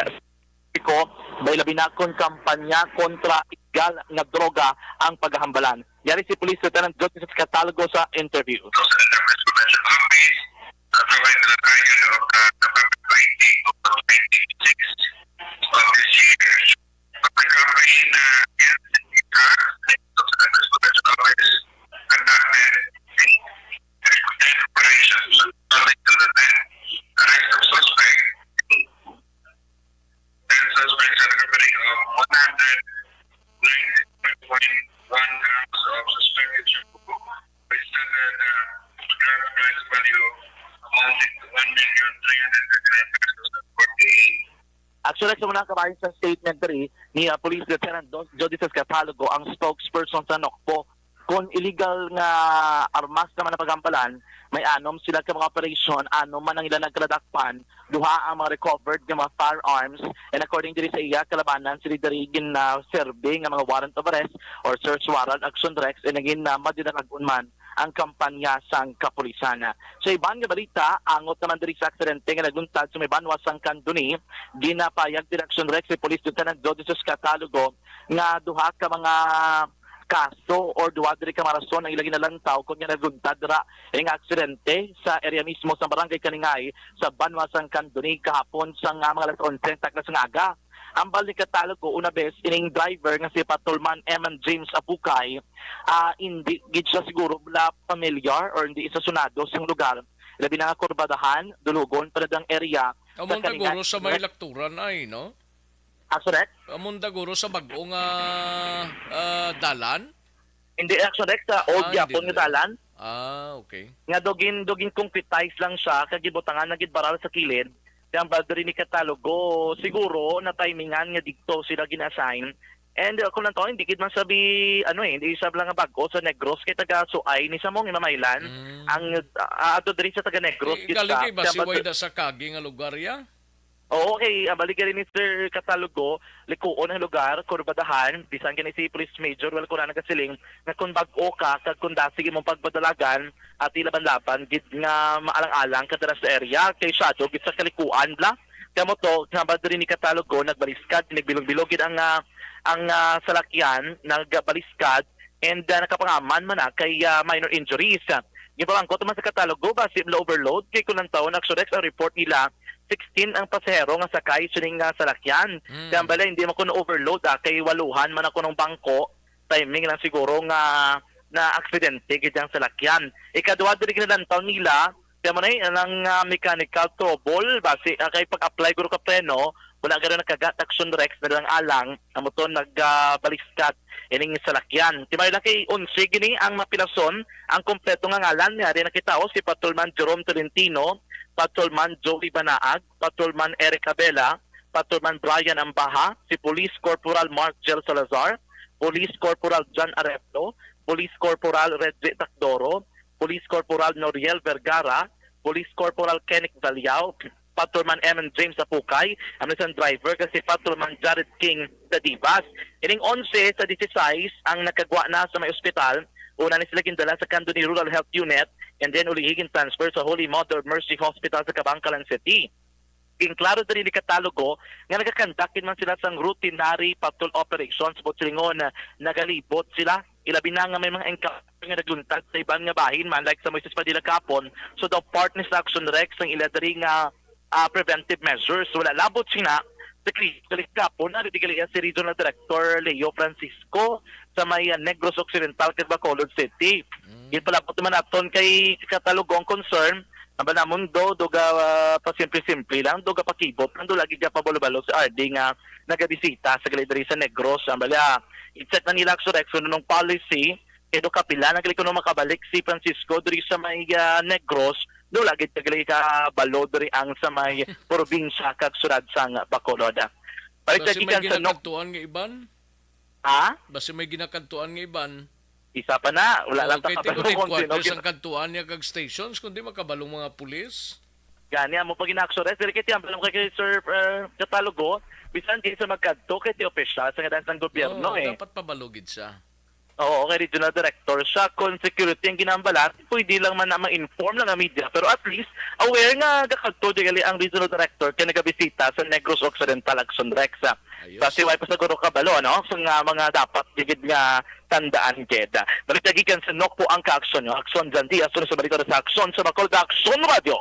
ko may labi na kon kampanya kontra ilegal nga droga ang paghahambalan. Yari si Police Lieutenant Joseph Catalogo sa interview. Suspects at a company of 190.20 Actually, sa mga kabayan sa statement ni Police Lieutenant Jody Catalogo, ang spokesperson sa NOCPO, kung illegal nga armas naman na pagampalan, may anom sila ka mga operation, anom man ang ilan nagkradakpan, duha ang mga recovered nga mga firearms, and according diri sa iya, kalabanan sila darigin na serving nga mga warrant of arrest or search warrant action rex, and naging madinakagun man ang kampanya sang kapulisan. Sa ibang nga balita, angot naman diri sa aksidente nga naguntad sa may banwa sang Kanduni, ginapayag direksyon rex si Police Lieutenant Jody Catalogo nga duha ka mga kaso or duwa diri ka marason ang ilagi na lang tao kung nga naguntad ra ang aksidente sa area mismo sa barangay Kaningay sa Banwa sang Kanduni kahapon sa mga alas 11 taklas ng aga. Ang bali Catalogo una bes ining driver nga si Patrolman Eman James Apukay, hindi gid siya siguro bla familiar or hindi isa sunado sa lugar. Labi na nga kurbadahan, dulugon para dang area. Amon taguro sa may lakturan ay, no? Correct? Amon taguro sa bagong dalan? Hindi, correct. Sa old Yapon nga dalan. Okay. Nga dogin concretize lang siya, kagibutangan na gidbaral sa kilid. Kaya ang baldo rin ni Catalogo, siguro na timingan nga dito sila ginassign. And kung lang to, hindi kid man sabi, hindi sabi lang nga bago sa Negros, kay taga Suay, ni Samong Imamaylan, ang ato diri sa taga Negros. Galing kay Basiway da sa Kagi nga lugar ya? Oo, okay. Balik rin ni Sir Catalogo, likuon ang lugar, kurbadahan, bisan ka ni si Police Major, wala ko na nagasiling, na kung bago ka, kag kung dasig mong pagpadalagan, at ilaban-laban, gid nga maalang-alang kadara sa area, kay Shadow, gid sa kalikuan bla. Kaya mo to, nabad rin ni Catalogo, nagbaliskad, nagbilog-bilog gid ang salakyan, nagbaliskad, and nakapangaman man na kay minor injuries. Gipamangkot naman sa Catalogo, basim overload, kay kunang taon, nagsurex ang report nila, 16 ang pasahero nga sakay sining salakyan. Kaya bala hindi mo ko na-overload kay waluhan man ako ng bangko. Timing lang siguro nga na aksidente gid ang salakyan. Ikaduha diri kinalantaw nila kaya mo na ang mechanical trouble base kay pag-apply guro ka preno wala garo nakagat action rex na lang alang ang motor nagbaliskad ining salakyan. Timay lang kay 11 gini ang mapilason ang kompleto nga ngalan niya rin nakitao si Patrolman Jerome Tolentino, Patrolman Joey Banaag, Patrolman Eric Abela, Patrolman Brian Ambaha, si Police Corporal Mark Gel Salazar, Police Corporal John Arepto, Police Corporal Reggie Tacdoro, Police Corporal Noriel Vergara, Police Corporal Kenneth Valiao, Patrolman Eman James Apukay, ang isang driver kasi Patrolman Jared King Dadibas. Ining 11 sa 16 ang nakagwa na sa may ospital. Una na sila gindala sa Kanduni Rural Health Unit and then ulihigin transfer sa Holy Mother Mercy Hospital sa Kabangkalan City. Klaro din ni Catalogo nga nagakandakin man sila sa routinary patrol operations but silingon na nagalibot sila. Ilabi na nga may mga encounter nga nagluntad sa ibang nga bahin man like sa Moises Padilla Kapon. So the partners action rex ang iladari nga preventive measures. Wala labot sina sa Kapon na ritigalian si Regional Director Leo Francisco sa may Negros Occidental kay Bacolod City. Ipalapot naman naton kay Catalogo ang concern aba namon doga pa simple lang doga pakibot nando lagi ka pabalo-balo sa RD nga nagabisita sa galidri sa Negros ambala i-check na nila sa direction ng policy edo kapila nagali kuno makabalik si Francisco diri sa may Negros do lagi tagali ka balo diri ang sa may probinsya kag syudad sang Bacolod. Basi may ginakadtuan nga iban? Basi may ginakadtuan nga iban? Isa pa na, wala lang kay tingog quarters ang kantuan niya kag stations kundi makabalong mga pulis. Gani mo pag inaksores diri kay tiambal kay Sir Catalogo, bisan di sa magkadto kay ti opisyal sa ngadan sang gobyerno dapat pabalugid siya. Oo, kay Regional Director siya kung security ang ginambalat, pwede lang man na ma-inform lang ang media pero at least aware nga gakadto digali ang Regional Director kay nagabisita sa Negros Occidental Action Rex. Kasi wala pa sa guro kabalo, no? So nga mga dapat digid nga tandaan keda. Balitagikan sa NOCPO ang ka-aksyon nyo. Aksyon dyan di, asun sa balita sa aksyon sa Bacolod Aksyon Radio.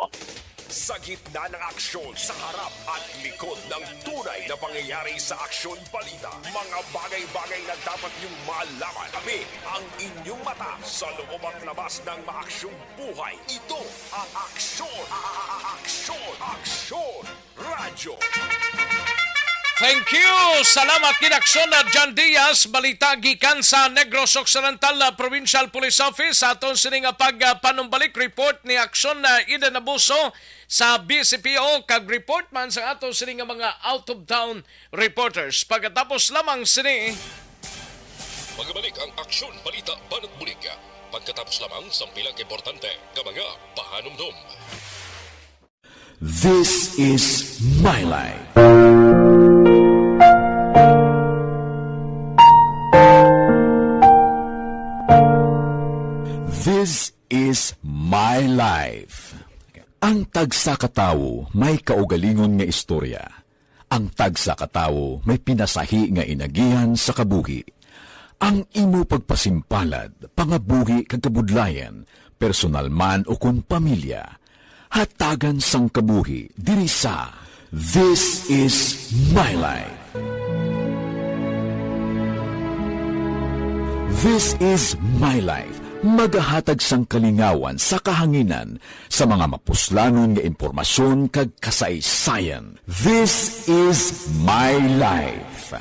Sa gitna ng aksyon, sa harap at likod ng tunay na pangyayari sa aksyon balita. Mga bagay-bagay na dapat niyong malaman. Kami ang inyong mata sa loob at labas ng maaksyong buhay. Ito ang Aksyon! Aksyon! Aksyon! Radyo! Thank you! Salamat kinaksyon na John Diaz, balita gikan sa Negros Occidental Provincial Police Office. Aton sining pagpanumbalik report ni aksyon na Eden Abuso sa BCPO kag report man sa aton sining mga out-of-town reporters. Pagkatapos lamang sini Magbalik ang aksyon balita banat bulig. Pagkatapos lamang sa pilang importante nga mga pahanumdum. This is my life. This is my life. Ang tagsa katawo may kaugalingon nga istorya. Ang tagsa katawo may pinasahi nga inagihan sa kabuhi. Ang imo pagpasimpalad, pangabuhi kag kabudlayan, personal man o kun pamilya, hatagan sang kabuhi diri sa This is my life. This is my life. Magahatag sang kalingawan sa kahanginan sa mga mapuslanon nga impormasyon kag kasaysayan. This is my life.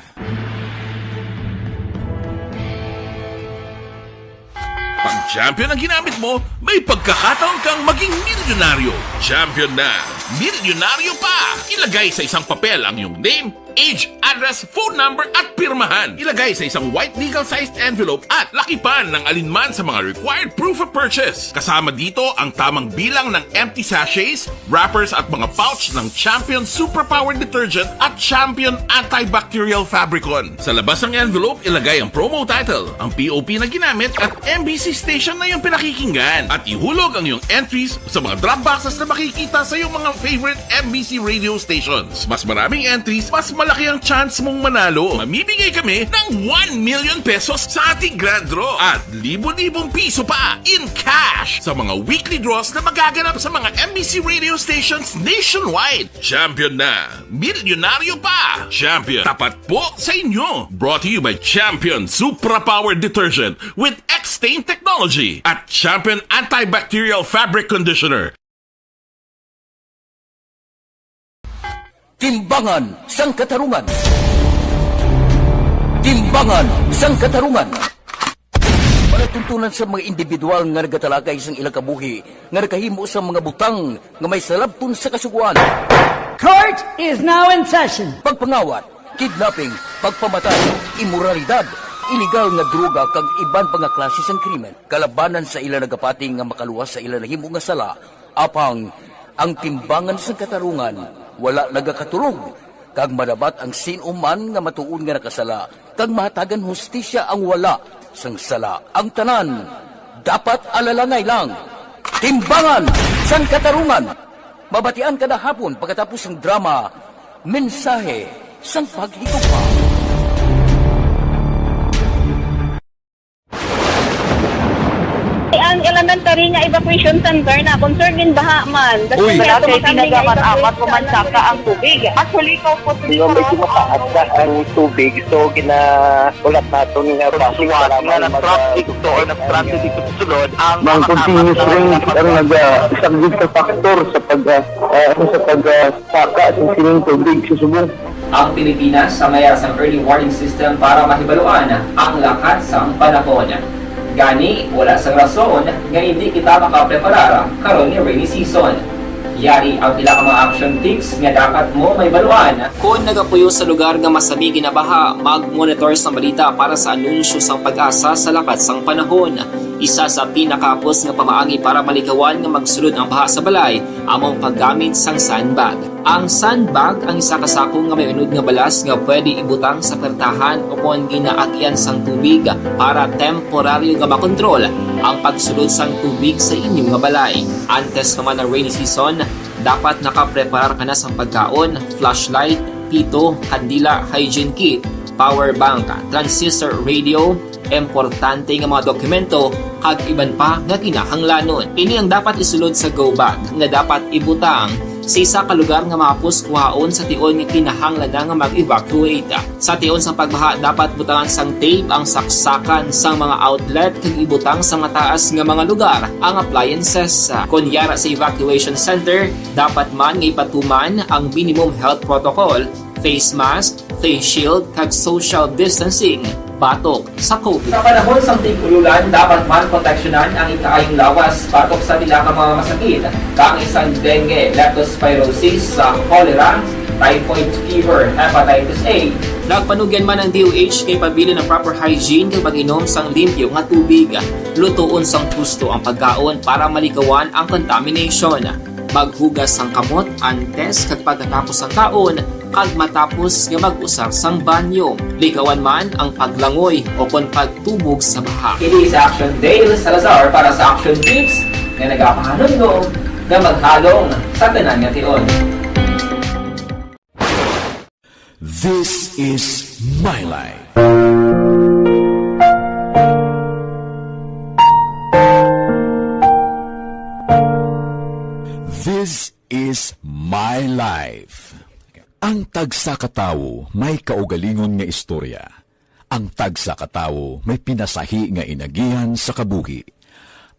Pag champion ang ginamit mo, may pagkakataon kang maging milyonaryo. Champion na, milyonaryo pa! Ilagay sa isang papel ang iyong name, age, address, phone number at pirmahan. Ilagay sa isang white legal-sized envelope at lakipan ng alinman sa mga required proof of purchase. Kasama dito ang tamang bilang ng empty sachets, wrappers at mga pouch ng Champion Superpower Detergent at Champion Antibacterial Fabricon. Sa labas ng envelope, ilagay ang promo title, ang POP na ginamit at MBC station na yung pinakikinggan. At ihulog ang iyong entries sa mga drop boxes na makikita sa iyong mga favorite MBC radio stations. Mas maraming entries, mas malaki ang chance mong manalo. Mamibigay kami ng 1 million pesos sa ating grand draw at libo-libong piso pa in cash sa mga weekly draws na magaganap sa mga MBC radio stations nationwide. Champion na, milyonaryo pa. Champion, tapat po sa inyo. Brought to you by Champion Superpower Detergent with X-Stain Technology at Champion Antibacterial Fabric Conditioner. Timbangan sang katarungan. Timbangan sang katarungan. Panatuntunan sa mga individual nga nagatalagay sang ilang kabuhi, nga nakahimo sa mga butang nga may salabton sa kasuguan. Court is now in session. Pagpangawat, kidnapping, pagpamatay, immoralidad, iligal nga droga kag iban pa nga klase sang krimen. Kalabanan sa ilang nagapating nga makaluwas sa ilang nahimo nga sala, apang ang timbangan sang katarungan wala nagakatulog, kag madabat ang sinuman nga matuon nga nakasala, kag mahatagan hustisya ang wala sang sala. Ang tanan, dapat alalangay lang. Timbangan sang katarungan. Mabatian kada hapon pagkatapos ng drama, mensahe sang paghigugma. Ang elementary nga evacuation center na concern din baha man. Uy, kasi pinagamat-amat kumansaka ang tubig. Actually, ikaw po medyo mataas na ang tubig. So, ginaulat natin nga passing para nag-traffic to or nag-traffic dito sulod. Ang continuous ring ang nag-isagid sa factor sa pag-saka sa sining tubig sa subong. Ang Pilipinas sa mayroon sa early warning system para mahibaluan ang lakas sa panahon. Gani, wala sa rason nga hindi kita makapreparara karon ni rainy season. Yari ang ilang mga action tips nga dapat mo may baluan. Kung nagapuyo sa lugar nga masabi ginabaha, mag-monitor sa balita para sa anunsyo sang pag-asa sa lakat sang panahon. Isa sa pinakapos nga pamaagi para malikawan nga magsulod ang baha sa balay, among paggamit sang sandbag. Ang sandbag ang isa ka sako nga may unod nga balas nga pwede ibutang sa pertahan o kung ginaagyan sang tubig para temporaryo nga makontrol ang pagsulod sang tubig sa inyong nga balay. Antes naman ng rainy season, dapat nakapreparar ka na sa pagkaon, flashlight, pito, kandila, hygiene kit, power bank, transistor radio, importante nga mga dokumento, kag iban pa nga kinahanglanon. Ini ang dapat isulod sa go bag nga dapat ibutang sa isa ka lugar nga mapus kuhaon sa tion nga kinahanglan nga mag-evacuate. Sa tion sa pagbaha, dapat butangan sang tape ang saksakan sa mga outlet kag ibutang sa mataas nga mga lugar ang appliances. Kunyara sa evacuation center, dapat man nga ipatuman ang minimum health protocol, face mask, face shield, kag social distancing, batok sa COVID. Sa panahon sa tig-ululan, dapat man proteksyonan ang ikaayong lawas batok sa pila ka mga masakit, kang isang dengue, leptospirosis, cholera, typhoid fever, hepatitis A. Nagpanugyan man ang DOH kay pabili ng proper hygiene kay pag-inom sang limpyo nga tubig. Lutuon sang gusto ang pagkaon para malikawan ang contamination. Maghugas sang kamot antes kag pagkatapos ang kaon kag matapos nga mag-usar sang banyo. Likawan man ang paglangoy o kon pagtubog sa baha. Kini sa Action Dale Salazar para sa Action Tips nga nagapahanundong nga maghalong sa tanan nga tion. This is My Life. This is My Life. Ang tagsa katawo may kaugalingon nga istorya. Ang tagsa katawo may pinasahi nga inagihan sa kabuhi.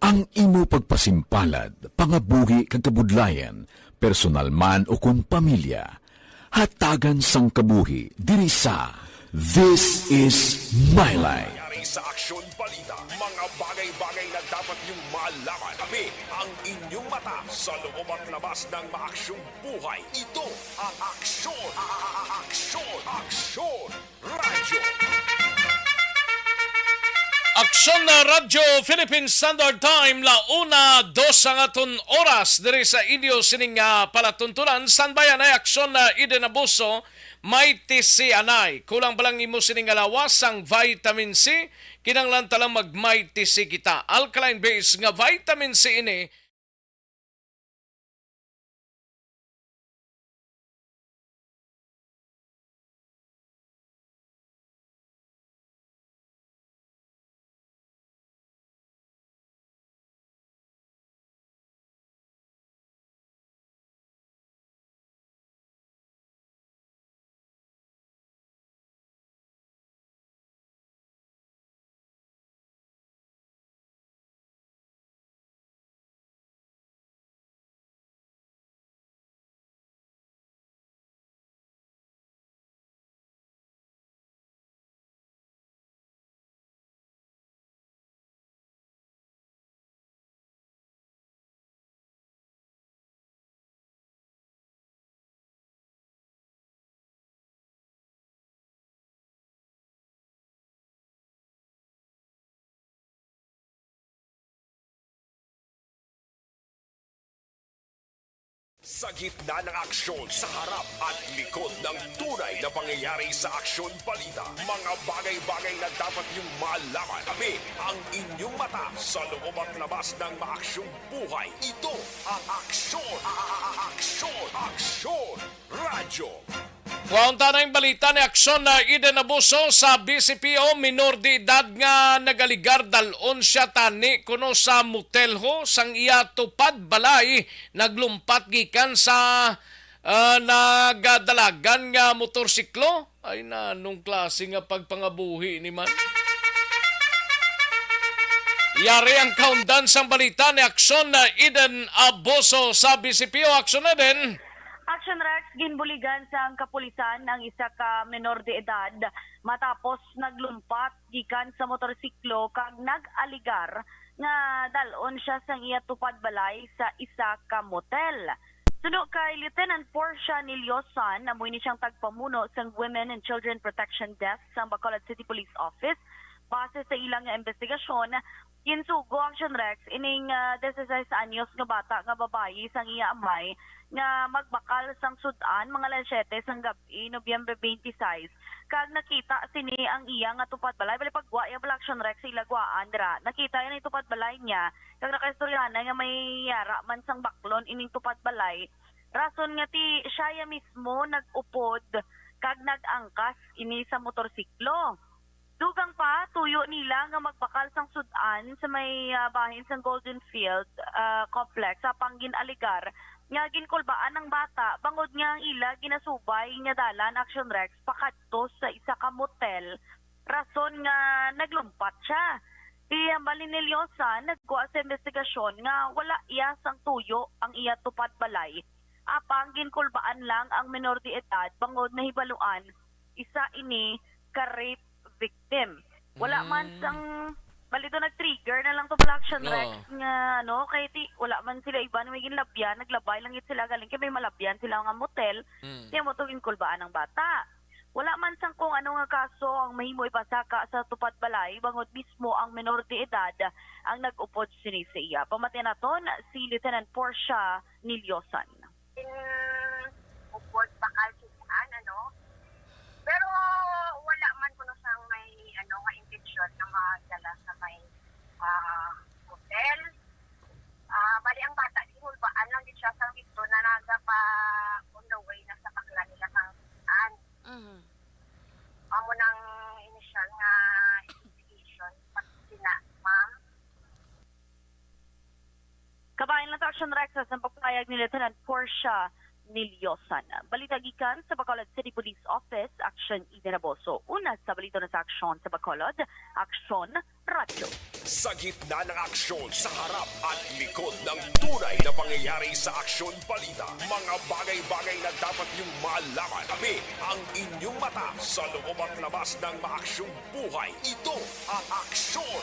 Ang imo pagpasimpalad, pangabuhi kag kabudlayan, personal man o kun pamilya, hatagan sang kabuhi diri sa This is My Life. Sa Aksyon Balita, mga bagay-bagay na dapat niyong malaman. Kami ang inyong mata sa loob at labas ng maaksyong buhay. Ito ang Aksyon! Aksyon! Radyo! Aksyon na Radyo Philippine Standard Time, launa, 2 ang aton oras diri sa inyo sining palatuntunan. Sanbayan ay aksyon na Eden Abuso, may TC anay. Kulang balang imo sining alawas ang vitamin C, kinanglan talang mag-may TC kita. Alkaline base nga vitamin C ini, Sa gitna ng aksyon, sa harap at likod ng tunay na pangyayari sa Aksyon Balita, mga bagay-bagay na dapat niyong malaman. Kami ang inyong mata sa loob at labas ng maaksyong buhay. Ito ang Aksyon! Aksyon! Radyo! Kuwaunta na yung balita ni aksyon na Eden Abuso sa BCPO, minor de edad nga nagaligar dalon siya tani kuno sa motelho sang iya tupad balay, naglumpat gikan sa nagadalagan nga motorsiklo. Ay na, anong klase nga pagpangabuhi ni man? Yari ang countdown sang balita ni aksyon na Eden Abuso sa BCPO. Aksyon na din. Action Rex, ginbuligan sa kapulisan ang isa ka menor de edad matapos naglumpat gikan sa motorsiklo kag nag-aligar nga dalon siya sang iya tupad balay sa isa ka motel. Suno kay Lieutenant Portia Niliosan, amoy ni siyang tagpamuno sang Women and Children Protection Desk sa Bacolod City Police Office. Base sa ilang investigasyon, insugo Action Rex ining 16 anyos nga bata nga babayi sang iya amay nga magbakal sang sudan mga alas 7 sang gabi Nobyembre 26 kag nakita sini ang iya nga tupad balay bali pagwa ya Action Rex sa ilagwaan dira nakita yan ang tupad balay niya kag nakaistoryahan nga may yara man sang baklon ining tupad balay rason nga ti siya mismo nag-upod kag nag-angkas ini sa motorsiklo. Dugang pa, tuyo nila nga magbakal sang sudan sa may bahin sang Golden Field complex sa Pangin Aligar nga ginkulbaan ng bata bangod nga ang ila ginasubay nga dalan Action Rex pakadto sa isa ka motel rason nga naglumpat siya. Iyambali ni Lyosa nagkuha sa investigasyon nga wala iya sang tuyo ang iya tupad balay. apang ginkulbaan lang ang menor de edad bangod na hibaluan isa ini ka rape victim. Wala man sang balito nag-trigger na lang to pala action Rex nga kay wala man sila iba na may ginlabyan, naglabay lang yun sila galing kay may malabyan sila nga motel. Kaya mo to ginkulbaan ng bata. Wala man sang kung ano nga kaso ang mahimo ipasaka sa tupad balay bangod mismo ang menor de edad ang nag-upod sini sa iya. Pamatay naton si Lieutenant Portia Niliosan. Upod bakal siyaan, pero wala man kuno sang may nga intensyon na magdala sa may hotel. Bali ang bata ginulbaan lang din siya sa dito na naga pa on the way na sa bakla nila sang saan. Amo nang initial nga investigation pati na ma'am. Kabayan lang sa Action Rex sa pagpayag ni Lieutenant Portia Niliosan. Balita gikan sa Bacolod City Police Office, Action Idinaboso. Una sa balita na sa aksyon sa Bacolod, Action Radio. Sa gitna ng aksyon, sa harap at likod ng tunay na pangyayari sa Aksyon Balita, mga bagay-bagay na dapat niyong malaman. Kami ang inyong mata sa loob at labas ng maaksyong buhay. Ito ang Aksyon!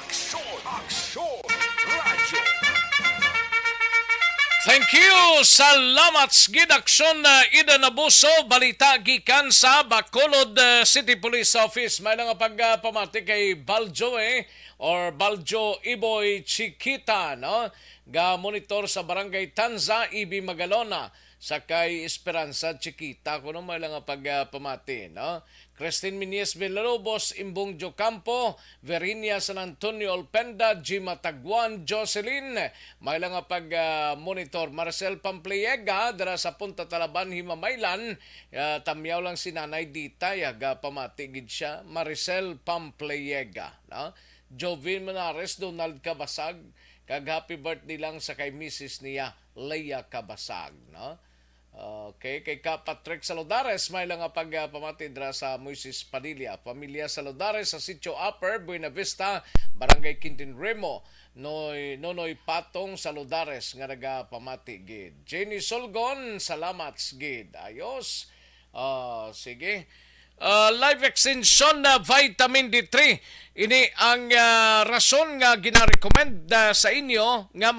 Aksyon! Aksyon! Radio! Thank you! Salamat gid aksyon na Ida Nabuso, balita gikan sa Bacolod City Police Office. May nga pagpamati kay Baljo or Baljo Iboy Chiquita, ga monitor sa Barangay Tanza, Ibi Magalona, sa kay Esperanza Chiquita. Kuno may nga pagpamati, Christine Minies Villalobos, Imbong Jocampo, Verinia San Antonio Olpenda, Gima Taguan, Jocelyn, may lang pag-monitor. Marcel Pampliega, dara sa Punta Talaban, Himamaylan, tamyaw lang si Nanay Dita, yaga pamatigid siya, Maricel Pampliega. Jovin Manares, Donald Cabasag, kag happy birthday lang sa kay Mrs. niya, Leia Cabasag. Okay, kay Patrick Saludares, may lang pagpamati dra sa Moises Padilla. Pamilya Saludares sa Sitio Upper, Buena Vista, Barangay Quintin Remo. Nonoy Patong Saludares nga nagapamati gid. Jenny Solgon, salamat gid. Ayos. Sige. Live extension na vitamin D3. Ini ang rason nga gina-recommend sa inyo nga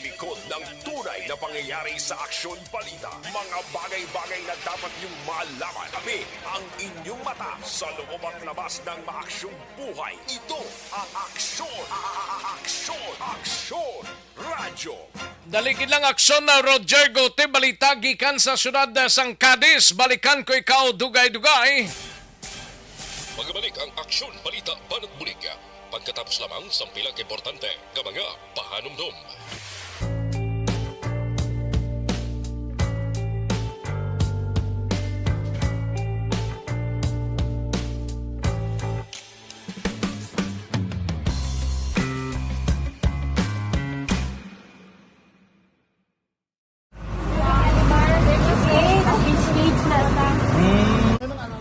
Likod ng tunay na pangyayari sa Aksyon Balita, mga bagay-bagay na dapat niyong malaman. Kami ang inyong mata sa loob at labas ng maaksyong buhay. Ito ang Aksyon! Aksyon! Aksyon! Radio! Daligid lang aksyon na Roger Gote, balita gikan sa syudad sang Cadiz. Balikan ko ikaw, dugay-dugay. Magbalik ang Aksyon Balita Banat Bulig. Pagkatapos lamang sa pilang importante ng mga Pahanumdum.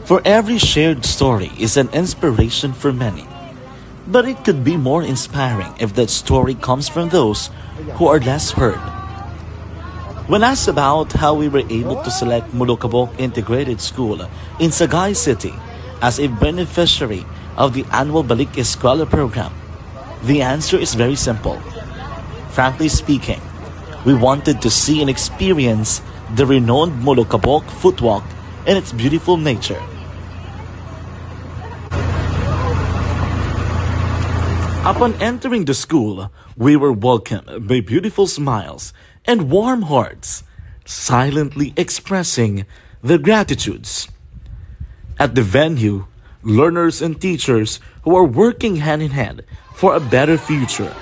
For every shared story is an inspiration for many. But it could be more inspiring if that story comes from those who are less heard. When asked about how we were able to select Mulukabok Integrated School in Sagay City as a beneficiary of the annual Balik Eskwela program, the answer is very simple. Frankly speaking, we wanted to see and experience the renowned Mulukabok footwalk in its beautiful nature. Upon entering the school, we were welcomed by beautiful smiles and warm hearts, silently expressing their gratitudes. At the venue, learners and teachers who are working hand in hand for a better future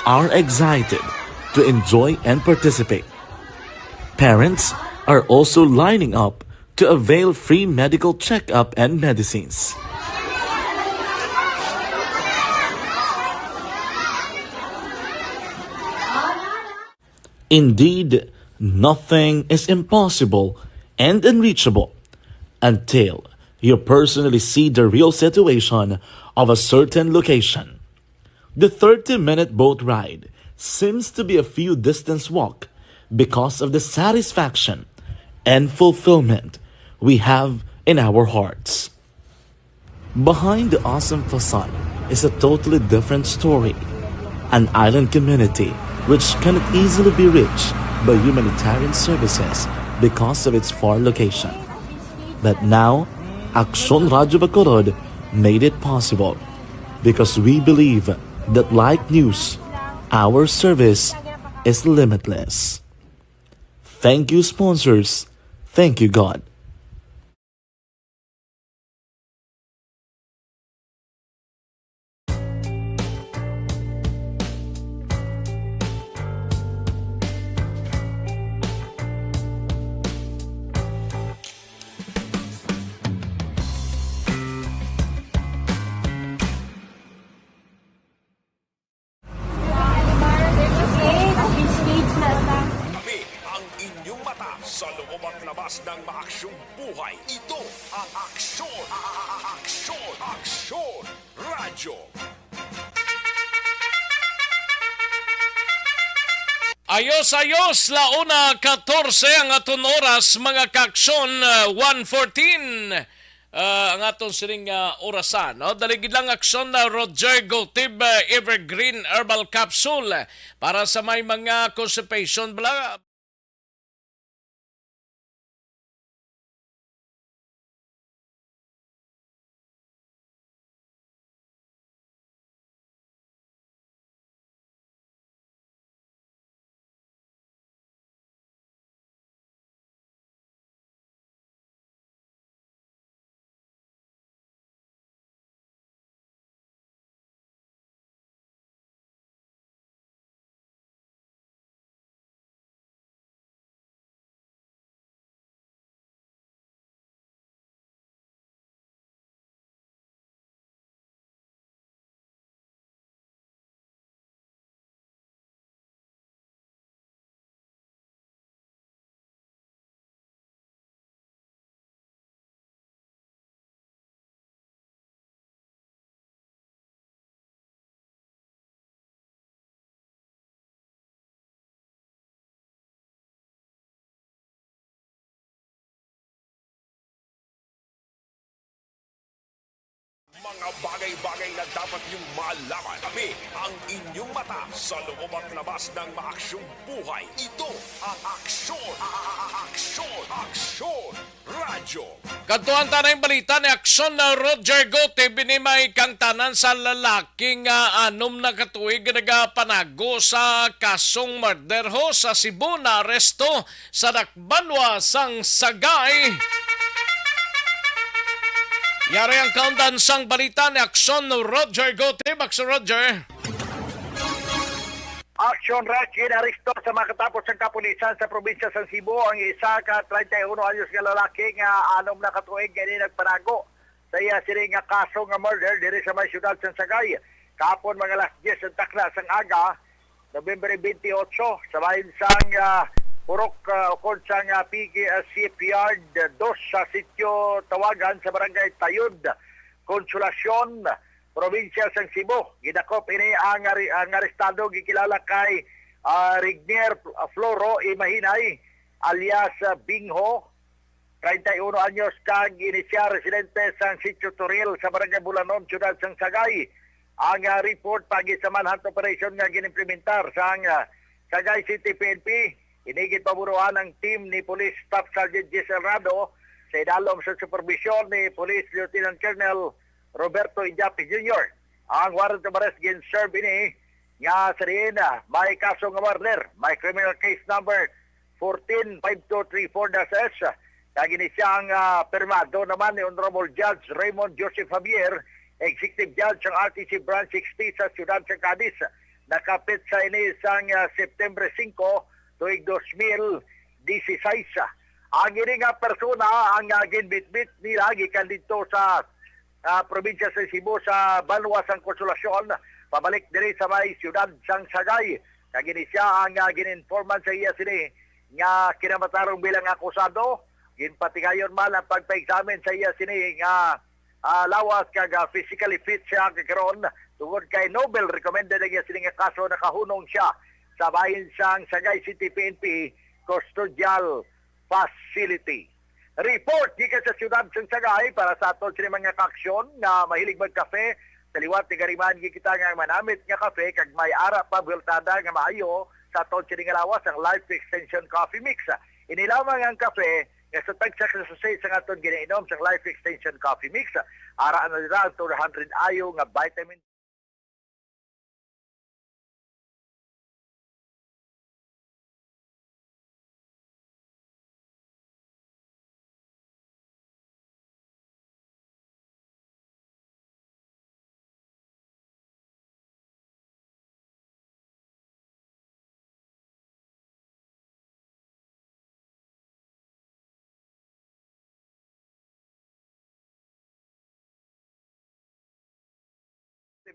are excited to enjoy and participate. Parents are also lining up to avail free medical checkup and medicines. Indeed, nothing is impossible and unreachable until you personally see the real situation of a certain location. The 30-minute boat ride seems to be a few distance walk because of the satisfaction and fulfillment we have in our hearts. Behind the awesome facade is a totally different story, an island community which cannot easily be reached by humanitarian services because of its far location. But now, Aksyon Radio Bacolod made it possible because we believe that like news, our service is limitless. Thank you, sponsors. Thank you, God. Kami ang inyong mata sa loob at labas ng maaksyong buhay. Ito ang Aksyon! Aksyon! Aksyon! Radyo! Ayos, launa 14 ang aton oras, mga kaksyon, 1:14. Ang aton sining orasan. No? Daligid lang aksyon na Roger Gotib Evergreen Herbal Capsule para sa may mga constipation. Mga bagay-bagay na dapat niyong malaman. Kami ang inyong mata sa loob at labas ng maaksyong buhay. Ito ang Aksyon! Aksyon! Aksyon! Radyo! Kantuan tanay balita ni Aksyon na Roger Gote binimay kang tanan sa lalaking anom na katuig nagapanago sa kasong murder ho sa Cebu na aresto sa Dakbanwa sang Sagay. Yari ang kaundan sang balita ni Aksyon Roger Gote. Bakso Roger. Action Rush ginaristo sa makatapos ng kapulisan sa probinsya San Cebu ang isa ka 31 anyos nga lalaki nga anom na katuig gani nagpanago sa iya sini nga kaso nga murder diri sa may syudad sa Sagay. Kapon mga alas 10 ng takla sang aga, November 28, sa bahin sang Purok ukod sang CPR 2 sa sitio Tawagan sa barangay Tayud, Konsolasyon, probinsya sang Cebu. Gidakop ini ang arestado gikilala kay Rignier Floro Imahinay alias Bingho, 31 anyos kag inisyar residente sang sitio Toril sa barangay Bulanon, syudad sang Sagay. Ang report pagi sa manhunt operation nga ginimplementar sang Sagay City PNP, inigit paburuan ang team ni Police Staff Sergeant Giselle Rado sa idalom sa supervision ni Police Lieutenant Colonel Roberto Ijapi Jr. Ang warrant of arrest gin-serve ini nga sa riin may kaso nga murder, may criminal case number 145234-S. Kagini siyang permado naman ni Honorable Judge Raymond Joseph Javier, Executive Judge ng RTC Branch 60 sa Ciudad sa Cadiz. Nakapit sa ini sang September 5, tuig 2016. Ang ini nga persona ang ginbitbit nila gikan dito sa probinsya sa Cebu sa Banwa sang Konsolasyon, pabalik diri sa may Ciudad sang Sagay. Kagini siya ang gininforman sa iya sini nga kinamatarong bilang akusado. Ginpatigayon man ang pagpa-examine sa iya sini nga lawas kag physically fit siya kakaroon tungod kay Nobel recommended ang sini nga kaso nakahunong siya sa bahin sang Sagay City PNP Custodial Facility. Report gikan sa Ciudad sang Sagay para sa aton sini mga kaaksyon na mahilig magkape sa liwat ni Gariman kita nga manamit nga kape kag may ara pa bultada nga maayo sa aton sini nga lawas ang Life Extension Coffee Mix. Inilamang ang kape nga sa tagsak sa sa aton ginainom sa Life Extension Coffee Mix. Araan na nila 200 ayo nga vitamin.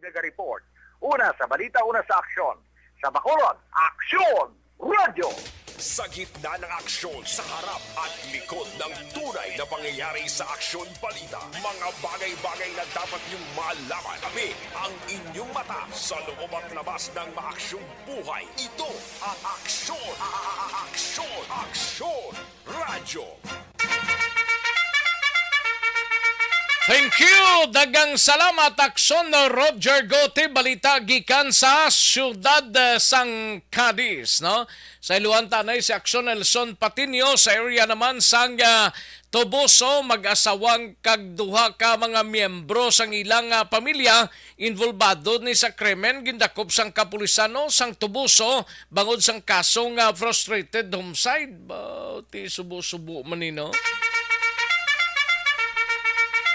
Report. Una sa balita, una sa aksyon. Sa Bacolod, Aksyon Radio. Sa gitna ng aksyon, sa harap at likod ng tunay na pangyayari sa Aksyon Balita, mga bagay-bagay na dapat niyong malaman. Kami ang inyong mata sa loob at labas ng maaksyong buhay. Ito ang Aksyon! Aksyon! Aksyon! Radio! Thank you! Dagang salamat Aksyon Roger Gotti, balita gikan sa Ciudad sang Cadiz, no? Sa iluhan tanay si Aksyon Nelson Patinio, sa area naman sang Toboso, mag-asawang kagduha ka mga miyembro sang ilang pamilya involvado ni sa krimen gindakop sang kapulisano sang Toboso bangod sang kasong frustrated homicide. Ti subo-subo manino.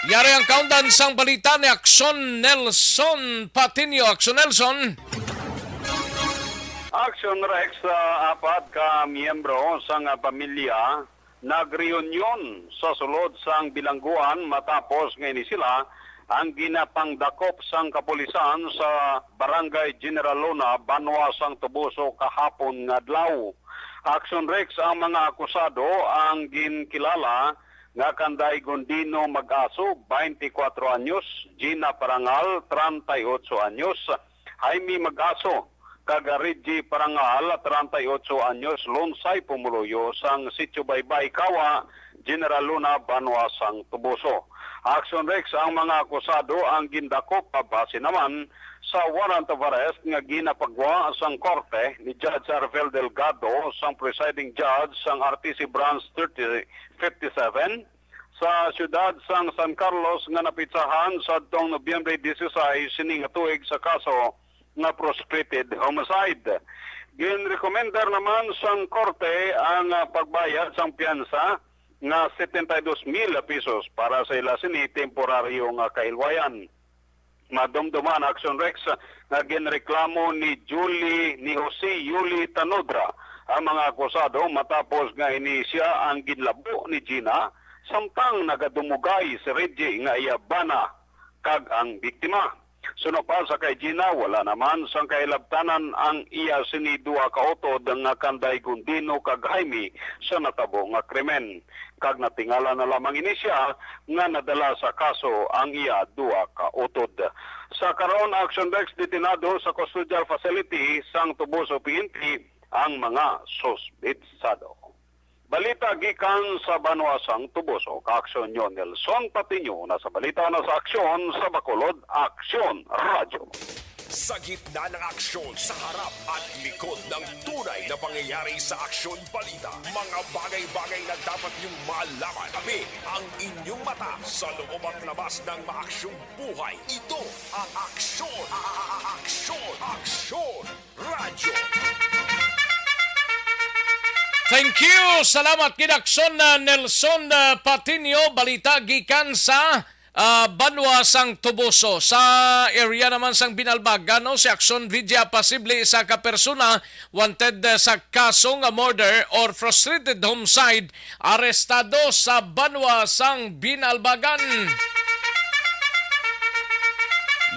Yari ang countdown sang balita ni Aksyon Nelson Patinio. Aksyon Nelson. Aksyon Rex, apat ka miyembro sang pamilya nagreunion sa sulod sang bilangguan matapos ngayon sila ang ginapangdakop sang kapulisan sa Barangay General Luna, Banwa sang Toboso kahapon nga adlaw. Aksyon Rex, ang mga akusado ang ginkilala nga Kanday Gondino Mag-aso, 24 anyos, Gina Parangal, 38 anyos, Jaime Mag-aso, Kagarigi Parangal, 38 anyos, Lonsay Pumuloyo, sang Sitio Baybay Kawa, General Luna, Banwa sang Tubuso. Action Rex, ang mga akusado ang gindakop base naman sa warrant of arrest nga ginapagwa sang korte ni Judge Arvel Delgado sang presiding judge sang RTC Branch 3057 sa siyudad sang San Carlos nga napitsahan sa adtong Nobyembre 16 sining tuig sa kaso nga prostrated homicide. Ginrekomendar naman sang korte ang pagbayad sang piyansa nga 72,000 pesos para sa ila sini temporaryo nga kailwayan. Madumduman Action Rex nga ginreklamo ni Jose Yuli Tanodra ang mga akusado matapos nga ini siya ang ginlabo ni Gina samtang nagadumugay si Reggie nga iyabana kag ang biktima. Suno pa sa kay Gina, wala naman sang kailabtanan ang iya sinidua kautod nga Kanday Gundino kag Jaime sa natabo nga krimen. Kag natingala na lamang ini siya nga nadala sa kaso ang iya dua kautod. Sa karon Action Rex detinado sa custodial facility sang Tubuso PNP ang mga suspetsado. Balita gikan sa Banuasang Tubuso, Kaaksyon nyo Nelson Patiño na sa balita na sa aksyon sa Bacolod, Aksyon Radyo. Sa gitna ng aksyon, sa harap at likod ng tunay na pangyayari sa Aksyon Balita, mga bagay-bagay na dapat niyong malaman. Kami ang inyong mata sa loob at labas ng maaksyong buhay. Ito ang Aksyon! Aksyon Radyo! Thank you! Salamat kinaksyon na Nelson Patiño. Balita gikan sa Banuasang Tubuso. Sa area naman sang Binalbagan, no, si Aksyon Vidya Pasible sa kapersona wanted sa kasong murder or frustrated homicide arestado sa Banuasang Binalbagan.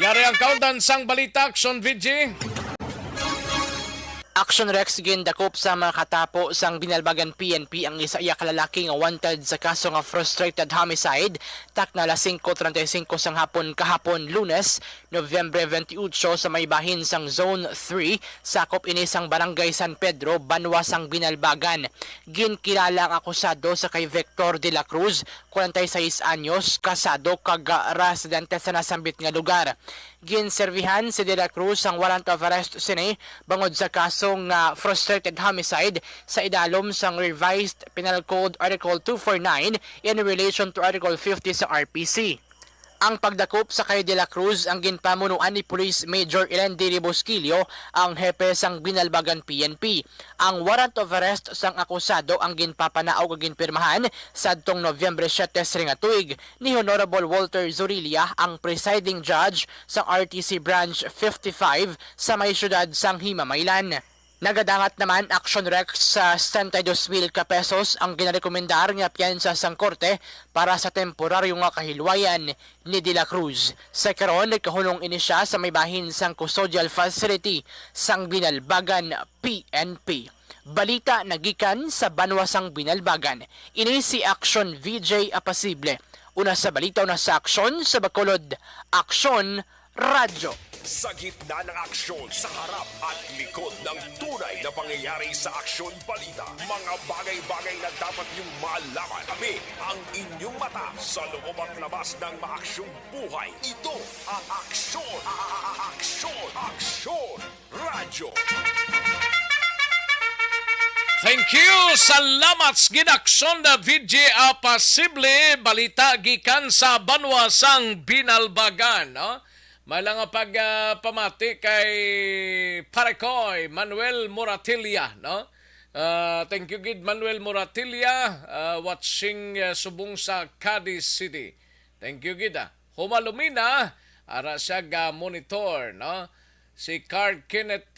Yari ang kaudan sang balita, Aksyon Vidya. Action Rex gindakop sa mga katapo sang Binalbagan PNP ang isa iya kalalaki nga wanted sa kaso nga frustrated homicide takna alas 5:35 sang hapon kahapon Lunes, Nobyembre 28 sa may bahin sang Zone 3 sakop ini sang Barangay San Pedro, Banuasang Binalbagan. Ginkilala ang akusado sa kay Victor de la Cruz, 46 anyos, kasado kag residente sa nasambit nga lugar. Ginservihan si De La Cruz ang warrant of arrest sini bangod sa kasong frustrated homicide sa idalom sang Revised Penal Code Article 249 in relation to Article 50 sa RPC. Ang pagdakop sa kay De La Cruz ang ginpamunuan ni Police Major Elendy Bosquillo, ang hepe sang Binalbagan PNP. Ang warrant of arrest sang akusado ang ginpapanaaw ug ginpirmahan sadtong Nobyembre 7 nga tuig ni Honorable Walter Zurilia, ang presiding judge sa RTC Branch 55 sa may syudad sang Himamaylan. Nagadangat naman Action Rex sa 72,000 pesos ang ginarekomendar nga piyansa sang korte para sa temporaryo nga kahilwayan ni De La Cruz. Sa karon nagkahulong ini siya sa may bahin sang custodial facility sang Binalbagan PNP. Balita nagikan sa Banuasang Binalbagan. Ini si Action VJ Apasible. Una sa balita, una sa aksyon sa Bacolod, Aksyon Radyo. Sa gitna ng aksyon, sa harap at likod ng tunay na pangyayari sa Aksyon Balita, mga bagay-bagay na dapat niyong malaman. Kami ang inyong mata sa loob at labas ng maaksyong buhay. Ito ang Aksyon! Aksyon Radyo! Thank you! Salamat ginaksyon na VJ Apasible. Balita gikan sa Banuasang Binalbagan. No? May lang pagpamati kay Parekoy Manuel Moratilia. No? Thank you, Gid Manuel Moratilia, watching subong sa Cadiz City. Thank you, Gid. Humalumina, ara siya monitor. No? Si Carl Kenneth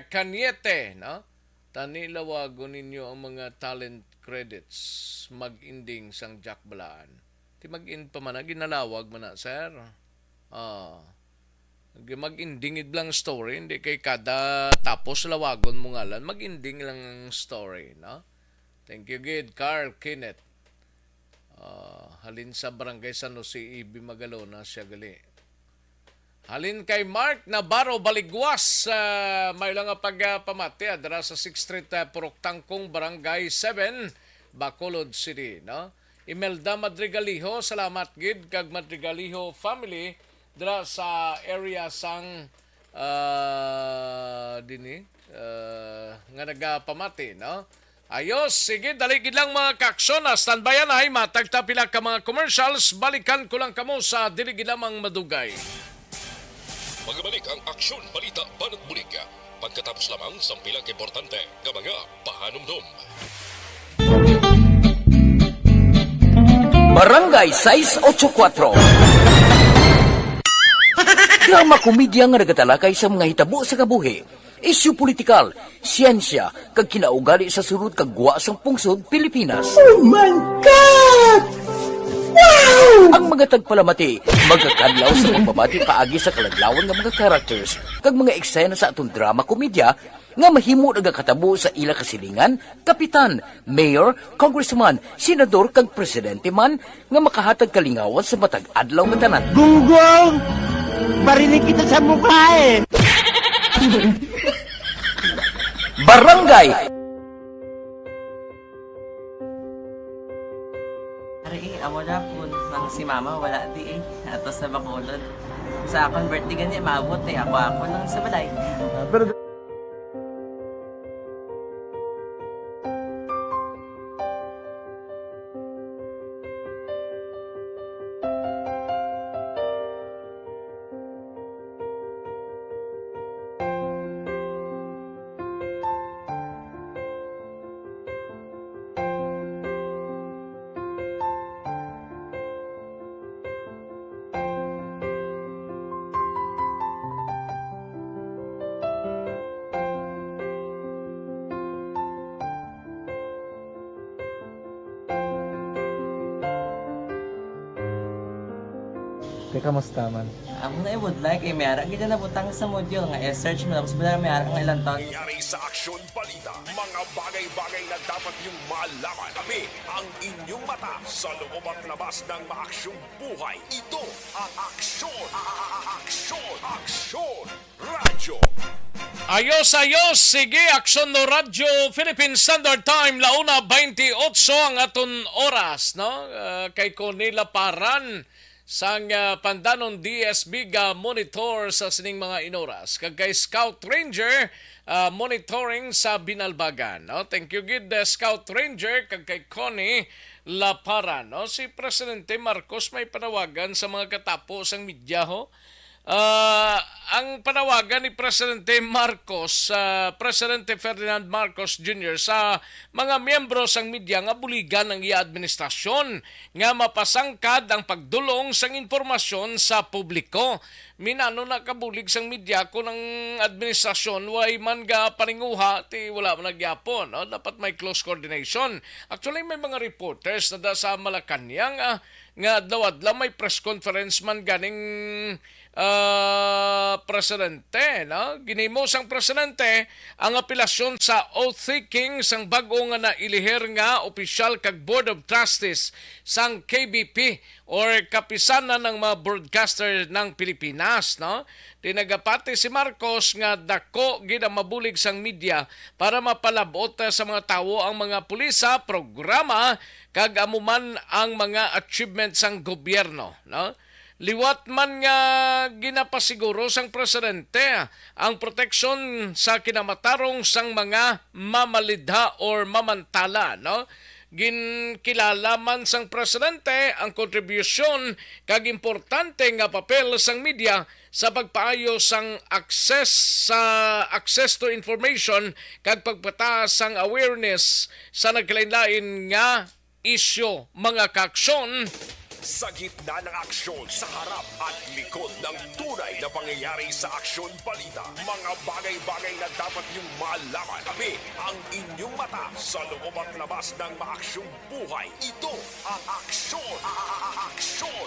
Cañete. No? Tanilawago ninyo ang mga talent credits mag-ending sang Jack Balaan. Ti mag-end pa man, ginalawag man na, sir. Mag-ending lang story, hindi kay kada tapos lawagon mo ngalan, mag-ending lang ang story, no? Thank you, Gid Carl Kenneth. Halin sa Barangay San Jose, Ibi Magalona, siya gali. Halin kay Mark Navarro Baligwas, may lang pagpamati, adra sa 6th Street, Purok Tangkong, Barangay 7, Bacolod City, no? Imelda Madrigaliho, salamat, Gid kag Madrigaliho family, dra sa area sang nga nagapamati, no? Ayos, sige, daligid lang mga kaksyon. Standbyan ay matagtapila ka mga commercials. Balikan ko lang kamo sa diligid lamang madugay. Magbalik ang Aksyon Balita Banat Bulig. Pagkatapos lamang sa pilang importante ng mga pahanumdum. Barangay 684. Drama komedya nga nagatalakay sa mga hitabo sa kabuhi, isyu politikal, siyensya, kag kinaugali sa sulod kag guwa sang pungsod Pilipinas. Oh my God! Wow! Ang mga tagpalamati, magkakadlaw sa pagbabati paagi sa kalaglawan ng mga characters kag mga eksena sa atong drama komedya nga mahimo nagakatabo sa ila kasilingan, kapitan, mayor, congressman, senador kag presidente man nga makahatag kalingawan sa matag adlaw nga tanan. Gunggong! Barinig kita sa mukha eh! Barangay! Ari, amo na po nang si mama wala di ato sa Bacolod. Sa akong birthday gani maabot ako nang sa balay. Pero Teka, kamusta man? Ako na would like may ara gid na butang sa module nga i-search mo tapos bala may ara nga ilang taon. Nangyari sa Aksyon Balita, mga bagay-bagay na dapat niyong malaman. Kami ang inyong mata sa loob at labas ng maaksyong buhay. Ito ang Aksyon! Aksyon! Radyo! Ayos, sige, Aksyon no Radyo, Philippine Standard Time, launa 28 ang aton oras, no? Kay Cornelia Paran, sang pandanon DSB ga monitor sa sining mga inoras. Kag kay Scout Ranger, monitoring sa Binalbagan. No? Thank you, good Scout Ranger, kag kay Connie Laparan. No? Si Presidente Marcos may panawagan sa mga katapos ang media, ho? Ang panawagan ni Presidente Marcos, Presidente Ferdinand Marcos Jr. sa mga miyembro sang media nga buligan ng iya administrasyon nga mapasangkad ang pagdulong sang impormasyon sa publiko. Minano na kabulig sang media kung ang administrasyon way man ga paninguha ti wala man nagyapon. No? Dapat may close coordination. Actually may mga reporters na da sa Malacanang nga adlaw-adlaw may press conference man ganing presidente, no? Ginimo sang presidente ang apelasyon sa oath-taking sang bag-o nga nailihir nga opisyal kag Board of Trustees sang KBP or kapisanan ng mga broadcaster ng Pilipinas, no? Tinagapati si Marcos nga dako gid ang mabulig sang media para mapalabot sa mga tawo ang mga pulisa, programa kag amuman ang mga achievements sang gobyerno, no? Liwat man nga ginapasiguro sang presidente ang proteksyon sa kinamatarong sang mga mamalidha or mamantala, no? Ginkilala man sang presidente ang kontribusyon kag importante nga papel sang media sa pagpaayo sang access to information kag pagpataas sang awareness sa nagkalain-lain nga isyu, mga kaaksyon Sa gitna ng aksyon, sa harap at likod ng tunay na pangyayari sa Aksyon Balita, mga bagay-bagay na dapat niyong malaman. Kami ang inyong mata sa loob at labas ng maaksyong buhay. Ito ang Aksyon!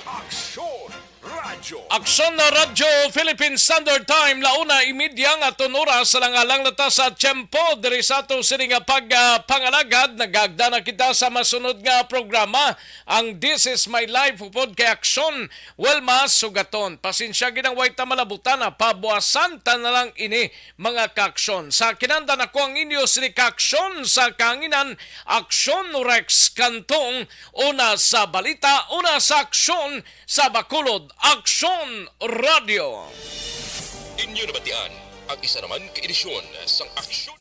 Aksyon! Radyo! Aksyon na Radyo, Philippine Standard Time, launa imidyang at oras sa langalang nata sa tiyempo. Diri sa ato sining pagpangalagad, nagagda na kita sa masunod nga programa, ang This Is My Life upod kay Aksyon. Well, sugaton. Pasensya ginang way ta malabutan na pabuasan ta na lang ini mga kaaksyon. Sa kinandan ako ang inyo sini kaaksyon sa kanginan, Aksyon Rex Kantong, una sa balita, una sa aksyon sa Bacolod, Aksyon Radio. Inyo nabatian ang isa naman ka edisyon sa Aksyon